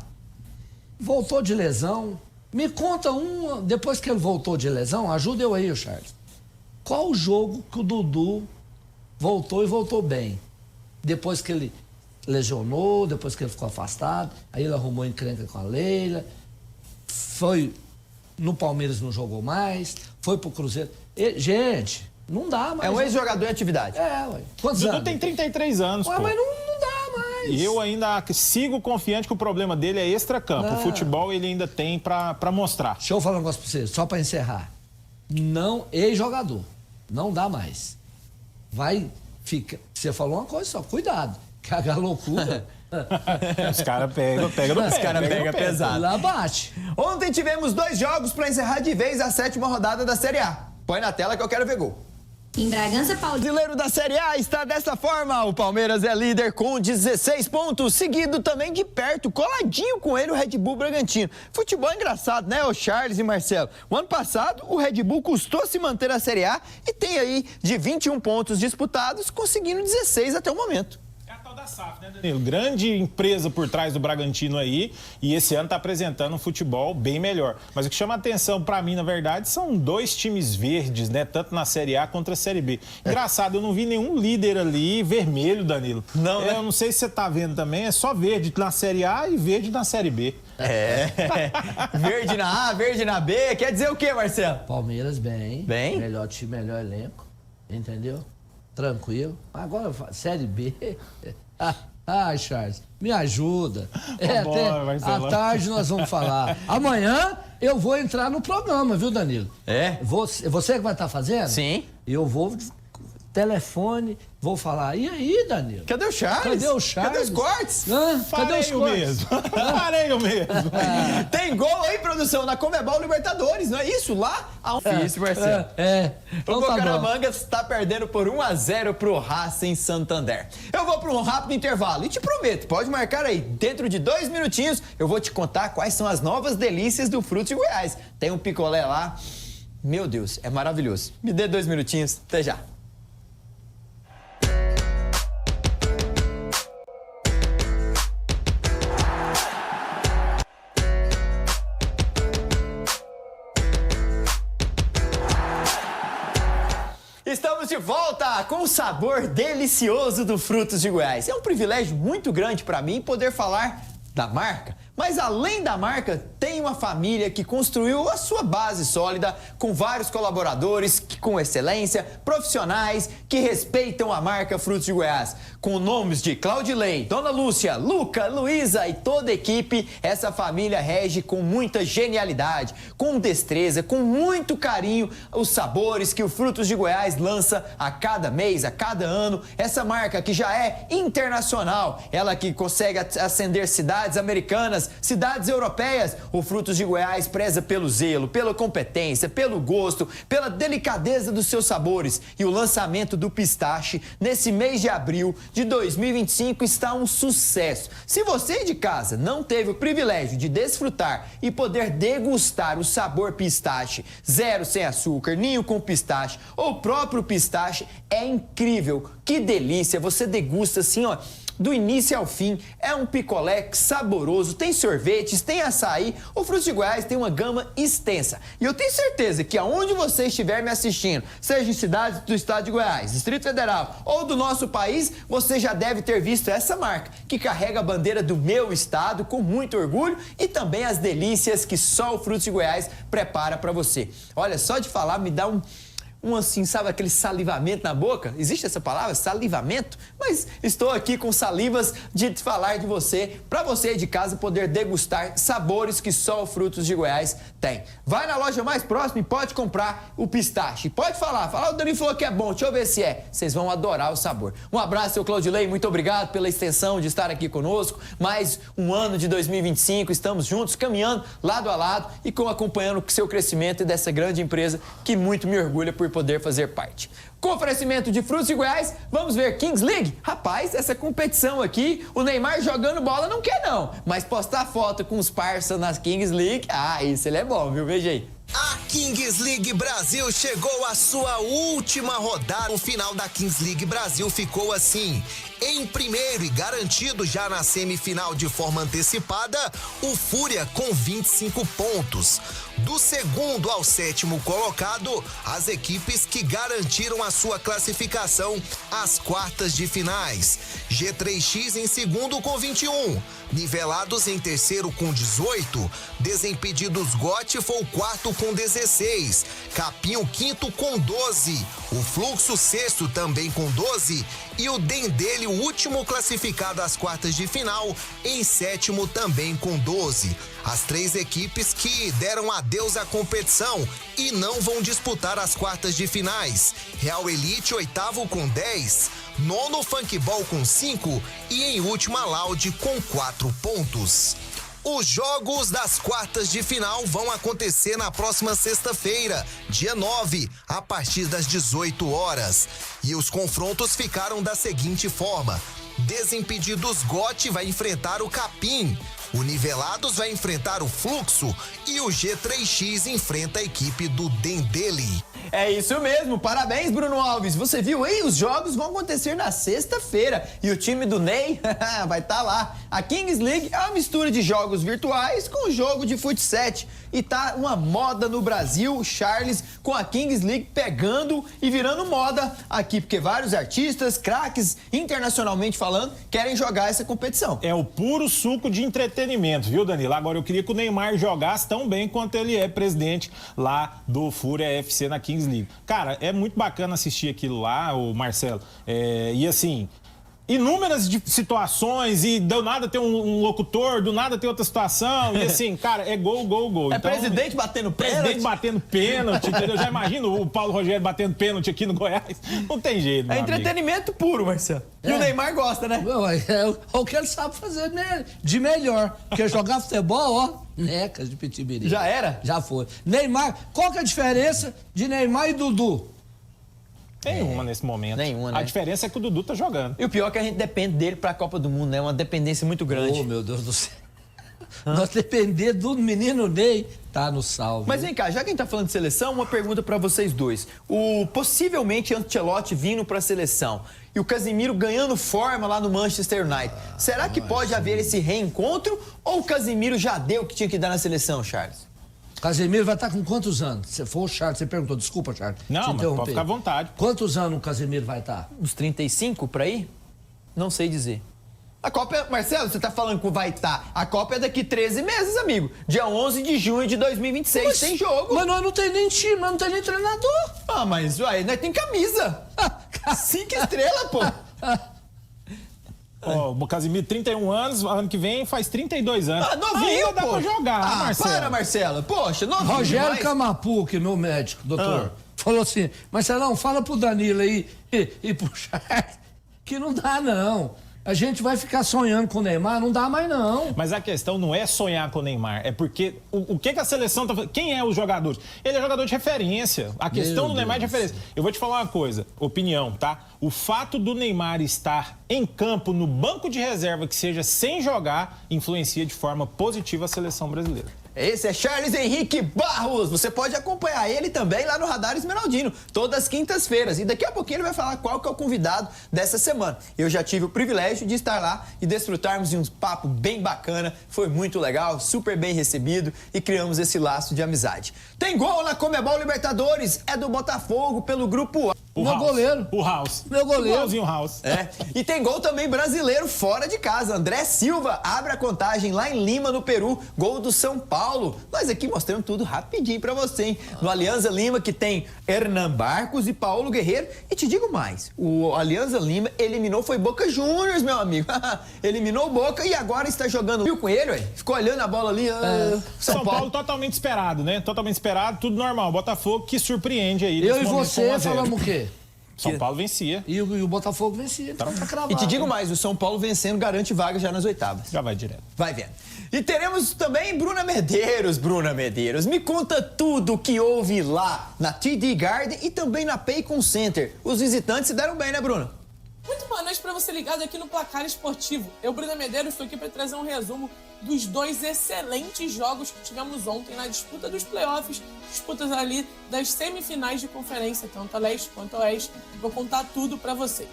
Speaker 3: voltou de lesão, me conta depois que ele voltou de lesão, ajuda eu aí, Charles. Qual o jogo que o Dudu voltou e voltou bem? Depois que ele lesionou, depois que ele ficou afastado, aí ele arrumou encrenca com a Leila, foi no Palmeiras, não jogou mais, foi pro Cruzeiro. Gente, não dá mais.
Speaker 2: É um ex-jogador em atividade.
Speaker 3: Ué. Quantos
Speaker 4: Dudu
Speaker 3: anos?
Speaker 4: tem 33 anos,
Speaker 3: Ué,
Speaker 4: pô.
Speaker 3: mas não dá mais.
Speaker 4: E eu ainda sigo confiante que o problema dele é extracampo. O futebol ele ainda tem pra mostrar.
Speaker 3: Deixa eu falar um negócio pra você, só pra encerrar. Não, ex-jogador, não dá mais. Fica. Você falou uma coisa só, cuidado, que a loucura.
Speaker 4: Os caras pegam no pé.
Speaker 2: Os caras pegam pesado.
Speaker 3: Lá bate.
Speaker 2: Ontem tivemos 2 jogos para encerrar de vez a 7ª rodada da Série A. Põe na tela que eu quero ver gol.
Speaker 5: Em Bragança Paulista.
Speaker 2: O brasileiro da Série A está dessa forma. O Palmeiras é líder com 16 pontos, seguido também de perto, coladinho com ele, o Red Bull Bragantino. Futebol engraçado, né, o Charles e Marcelo? O ano passado, o Red Bull custou se manter a Série A e tem aí de 21 pontos disputados, conseguindo 16 até o momento.
Speaker 4: Da SAF, né, Danilo? Grande empresa por trás do Bragantino aí, e esse ano tá apresentando um futebol bem melhor. Mas o que chama a atenção pra mim, na verdade, são 2 times verdes, né? Tanto na Série A quanto na Série B. Engraçado, eu não vi nenhum líder ali vermelho, Danilo.
Speaker 2: Não, né?
Speaker 4: Eu não sei se você tá vendo também, é só verde na Série A e verde na Série B.
Speaker 2: Verde na A, verde na B, quer dizer o quê, Marcelo?
Speaker 3: Palmeiras bem.
Speaker 2: Bem?
Speaker 3: Melhor time, melhor elenco. Entendeu? Tranquilo. Agora, Série B. Charles, me ajuda. À tarde nós vamos falar. Amanhã eu vou entrar no programa, viu, Danilo? Você que vai estar fazendo?
Speaker 2: Sim.
Speaker 3: Eu vou telefone, vou falar. E aí, Danilo?
Speaker 2: Cadê o Charles?
Speaker 3: Cadê o Charles?
Speaker 2: Cadê os cortes?
Speaker 3: Cadê os cortes?
Speaker 4: Farei o mesmo.
Speaker 2: Tem gol aí, produção, na Comebol Libertadores, não é isso? Lá? Difícil, Marcelo.
Speaker 3: Então
Speaker 2: O
Speaker 3: tá
Speaker 2: Bucaramanga está perdendo por 1-0 pro Racing Santander. Eu vou para um rápido intervalo e te prometo, pode marcar aí, dentro de 2 minutinhos eu vou te contar quais são as novas delícias do Frutos de Goiás. Tem um picolé lá, meu Deus, é maravilhoso. Me dê 2 minutinhos, até já. Estamos de volta com o sabor delicioso do Frutos de Goiás. É um privilégio muito grande para mim poder falar da marca. Mas além da marca, tem uma família que construiu a sua base sólida com vários colaboradores com excelência, profissionais que respeitam a marca Frutos de Goiás. Com nomes de Claudilei, Dona Lúcia, Luca, Luísa e toda a equipe, essa família rege com muita genialidade, com destreza, com muito carinho os sabores que o Frutos de Goiás lança a cada mês, a cada ano. Essa marca que já é internacional, ela que consegue ascender cidades americanas, cidades europeias. O Frutos de Goiás preza pelo zelo, pela competência, pelo gosto, pela delicadeza dos seus sabores. E o lançamento do pistache nesse mês de abril de 2025 está um sucesso. Se você de casa não teve o privilégio de desfrutar e poder degustar o sabor pistache, 0 sem açúcar, ninho com pistache ou o próprio pistache, é incrível. Que delícia, você degusta assim, ó, do início ao fim. É um picolé saboroso, tem sorvetes, tem açaí. O Frutos de Goiás tem uma gama extensa. E eu tenho certeza que aonde você estiver me assistindo, seja em cidades do estado de Goiás, Distrito Federal ou do nosso país, você já deve ter visto essa marca, que carrega a bandeira do meu estado com muito orgulho e também as delícias que só o Frutos de Goiás prepara para você. Olha, só de falar me dá um assim, sabe, aquele salivamento na boca? Existe essa palavra, salivamento? Mas estou aqui com salivas de falar de você, para você de casa poder degustar sabores que só o Frutos de Goiás tem. Vai na loja mais próxima e pode comprar o pistache. Pode falar, o Danilo falou que é bom, deixa eu ver se é. Vocês vão adorar o sabor. Um abraço, seu Claudilei, muito obrigado pela extensão de estar aqui conosco. Mais um ano de 2025, estamos juntos, caminhando lado a lado e acompanhando o seu crescimento e dessa grande empresa que muito me orgulha por poder fazer parte. Com oferecimento de Frutos de Goiás, vamos ver Kings League? Rapaz, essa competição aqui, o Neymar jogando bola não quer não, mas postar foto com os parça nas Kings League, isso ele é bom, viu? Veja aí.
Speaker 9: Kings League Brasil chegou à sua última rodada. O final da Kings League Brasil ficou assim. Em primeiro e garantido já na semifinal de forma antecipada, o Fúria com 25 pontos. Do segundo ao sétimo colocado, as equipes que garantiram a sua classificação às quartas de finais. G3X em segundo com 21. Nivelados em terceiro com 18. Desimpedidos GOT foi o quarto com 16. Capim o quinto com 12. O Fluxo sexto também com 12. E o Dendele, o último classificado às quartas de final, em sétimo também com 12. As três equipes que deram adeus à competição e não vão disputar as quartas de finais. Real Elite, oitavo com 10. Nono Funkball com 5 e em última Loud com 4 pontos. Os jogos das quartas de final vão acontecer na próxima sexta-feira, dia 9, a partir das 18 horas. E os confrontos ficaram da seguinte forma: Desimpedidos GOT vai enfrentar o Capim, o Nivelados vai enfrentar o Fluxo e o G3X enfrenta a equipe do Dendele.
Speaker 2: É isso mesmo, parabéns, Bruno Alves. Você viu aí? Os jogos vão acontecer na sexta-feira e o time do Ney vai estar lá. A Kings League é uma mistura de jogos virtuais com jogo de futsal e tá uma moda no Brasil, Charles, com a Kings League pegando e virando moda aqui, porque vários artistas, craques, internacionalmente falando, querem jogar essa competição.
Speaker 4: É o puro suco de entretenimento, viu, Danilo? Agora, eu queria que o Neymar jogasse tão bem quanto ele é presidente lá do Fúria FC na Kings League. Cara, é muito bacana assistir aquilo lá, o Marcelo. E assim, inúmeras situações e do nada tem um locutor, do nada tem outra situação e assim, cara, é gol, gol, gol.
Speaker 2: É então, presidente batendo pênalti. Presidente
Speaker 4: batendo pênalti, entendeu? Já imagino o Paulo Rogério batendo pênalti aqui no Goiás. Não tem jeito, meu
Speaker 2: entretenimento
Speaker 4: amigo.
Speaker 2: Puro, Marcelo. E o Neymar gosta, né?
Speaker 3: É o que ele sabe fazer de melhor. Porque jogar futebol, ó, necas de pitibiri.
Speaker 2: Já era?
Speaker 3: Já foi. Neymar, qual que é a diferença de Neymar e Dudu?
Speaker 4: Nenhuma nesse momento.
Speaker 2: Nenhuma, né?
Speaker 4: A diferença é que o Dudu tá jogando.
Speaker 2: E o pior é que a gente depende dele pra Copa do Mundo, né? Uma dependência muito grande.
Speaker 3: Oh, meu Deus do céu. Nós depender do menino Ney, tá no salvo.
Speaker 2: Mas vem cá, já que a gente tá falando de seleção, uma pergunta pra vocês dois. Possivelmente Ancelotti vindo pra seleção e o Casemiro ganhando forma lá no Manchester United. Será que pode haver esse reencontro ou o Casemiro já deu o que tinha que dar na seleção, Charles?
Speaker 3: Casemiro vai estar com quantos anos? Se for o Charles, você perguntou, desculpa, Charles.
Speaker 4: Não, mas pode ficar à vontade.
Speaker 3: Quantos anos o Casemiro vai estar?
Speaker 2: Uns 35 por aí? Não sei dizer. A Copa, Marcelo, você tá falando que vai estar. A Copa é daqui 13 meses, amigo. Dia 11 de junho de 2026, mas, tem jogo.
Speaker 3: Mas nós não tem nem time, nós não tem nem treinador.
Speaker 2: Ah, mas aí nós tem camisa. 5 estrelas, pô.
Speaker 4: O Casemiro, 31 anos, ano que vem faz 32 anos.
Speaker 2: Ah, novinho,
Speaker 4: ainda dá pra jogar, Marcelo.
Speaker 2: Para, Marcelo. Poxa, novinho
Speaker 3: Rogério
Speaker 2: demais.
Speaker 3: Camapu, que é meu médico, doutor, falou assim, Marcelão, fala pro Danilo aí e pro Charles que não dá, não. A gente vai ficar sonhando com o Neymar, não dá mais não.
Speaker 4: Mas a questão não é sonhar com o Neymar, é porque o que a seleção tá fazendo? Quem é o jogador? Ele é jogador de referência. A questão do Neymar é de referência. Eu vou te falar uma coisa, opinião, tá? O fato do Neymar estar em campo, no banco de reserva, que seja sem jogar, influencia de forma positiva a seleção brasileira.
Speaker 2: Esse é Charles Henrique Barros. Você pode acompanhar ele também lá no Radar Esmeraldino, todas as quintas-feiras. E daqui a pouquinho ele vai falar qual que é o convidado dessa semana. Eu já tive o privilégio de estar lá e desfrutarmos de um papo bem bacana. Foi muito legal, super bem recebido e criamos esse laço de amizade. Tem gol na Conmebol Libertadores, é do Botafogo pelo Grupo A.
Speaker 3: Meu goleiro.
Speaker 4: O House.
Speaker 3: Meu goleiro.
Speaker 4: Igualzinho o House.
Speaker 2: E tem gol também brasileiro fora de casa. André Silva abre a contagem lá em Lima, no Peru. Gol do São Paulo. Nós aqui mostramos tudo rapidinho pra você, hein? No Alianza Lima, que tem Hernan Barcos e Paulo Guerreiro. E te digo mais, o Alianza Lima eliminou, foi Boca Juniors, meu amigo. Eliminou o Boca e agora está jogando. Viu com ele, ué? Ficou olhando a bola ali.
Speaker 4: São Paulo totalmente esperado, né? Totalmente esperado, tudo normal. Botafogo que surpreende aí.
Speaker 3: Eu e você falamos o quê?
Speaker 4: São Paulo vencia.
Speaker 3: E o Botafogo vencia. Então tá cravado.
Speaker 2: E te digo mais, o São Paulo vencendo garante vaga já nas oitavas.
Speaker 4: Já vai direto.
Speaker 2: Vai vendo. E teremos também Bruna Medeiros. Bruna Medeiros, me conta tudo o que houve lá na TD Garden e também na Paycon Center. Os visitantes se deram bem, né, Bruna?
Speaker 10: Muito boa noite para você ligado aqui no Placar Esportivo. Eu, Bruna Medeiros, estou aqui para trazer um resumo dos 2 excelentes jogos que tivemos ontem na disputa dos playoffs, disputas ali das semifinais de conferência, tanto a leste quanto a oeste. Vou contar tudo para vocês.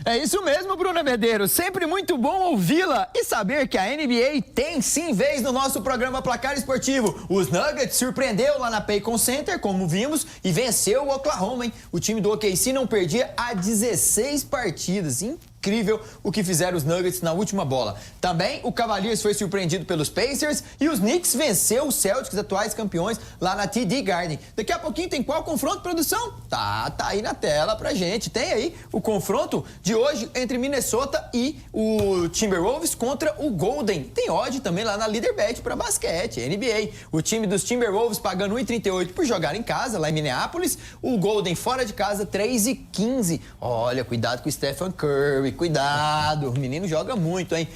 Speaker 2: É isso mesmo, Bruna Medeiros. Sempre muito bom ouvi-la e saber que a NBA tem sim vez no nosso programa Placar Esportivo. Os Nuggets surpreendeu lá na Paycon Center, como vimos, e venceu o Oklahoma, hein? O time do OKC não perdia há 16 partidas, incrível o que fizeram os Nuggets na última bola. Também o Cavaliers foi surpreendido pelos Pacers e os Knicks venceu os Celtics, atuais campeões, lá na TD Garden. Daqui a pouquinho tem qual confronto, produção? Tá aí na tela pra gente. Tem aí o confronto de hoje entre Minnesota e o Timberwolves contra o Golden. Tem odd também lá na Leaderbet pra basquete, NBA. O time dos Timberwolves pagando 1,38 por jogar em casa, lá em Minneapolis. O Golden fora de casa, 3,15. Olha, cuidado com o Stephen Curry. Cuidado, o menino joga muito, hein?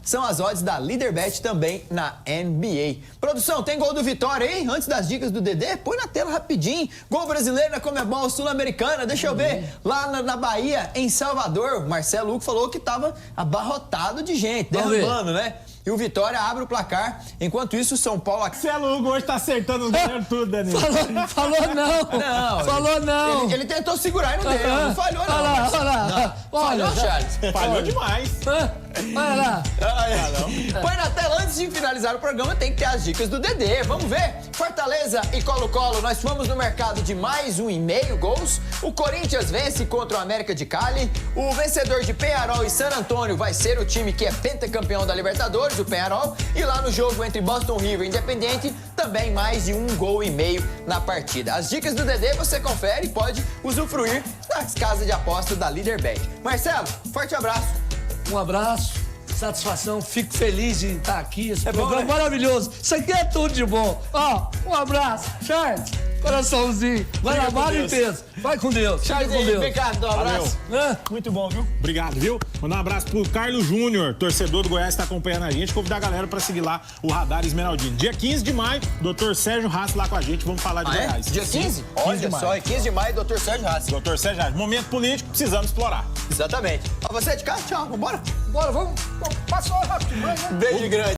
Speaker 2: São as odds da Leaderbet também na NBA. Produção, tem gol do Vitória aí? Antes das dicas do Dedê, põe na tela rapidinho. Gol brasileiro na Comebol Sul-Americana, deixa eu ver. Lá na Bahia, em Salvador, Marcelo Hugo falou que tava abarrotado de gente, derramando, né? E o Vitória abre o placar. Enquanto isso, o São Paulo...
Speaker 4: Marcelo Hugo hoje tá acertando os ganhos tudo, Danilo.
Speaker 3: Falou não. Falou não.
Speaker 2: Ele tentou segurar e não deu. Não falhou, não.
Speaker 3: Olha lá.
Speaker 2: Olha, Charles.
Speaker 4: Falhou demais.
Speaker 3: Olha lá.
Speaker 2: Põe na tela, antes de finalizar o programa, tem que ter as dicas do Dedê. Vamos ver? Fortaleza e Colo-Colo, nós fomos no mercado de mais 1,5 gols. O Corinthians vence contra o América de Cali. O vencedor de Peñarol e San Antônio vai ser o time que é pentacampeão da Libertadores, o Peñarol. E lá no jogo entre Boston River e Independiente, também mais de 1,5 gols na partida. As dicas do Dedê você confere e pode usufruir das casas de aposta da Leaderbet. Marcelo, forte abraço.
Speaker 3: Um abraço, satisfação, fico feliz de estar aqui. Esse programa maravilhoso. Isso aqui é tudo de bom. Um abraço. Charles, coraçãozinho. Vai na barra e peso. Vai com Deus.
Speaker 2: Charles,
Speaker 3: com Deus.
Speaker 2: Obrigado, um abraço.
Speaker 4: Muito bom, viu? Obrigado, viu? Mandar um abraço pro Carlos Júnior, torcedor do Goiás, que tá acompanhando a gente. Convidar a galera pra seguir lá o Radar Esmeraldino. Dia 15 de maio, Dr. Sérgio Rassi lá com a gente. Vamos falar de Goiás.
Speaker 2: Dia 15? Olha só, é 15 de maio, Dr. Sérgio Rassi.
Speaker 4: Dr. Sérgio Rassi. Momento político, precisamos explorar.
Speaker 2: Exatamente. Ó, você é de casa, tchau, vambora.
Speaker 3: Bora, vamos. Passou rápido.
Speaker 2: Beijo grande.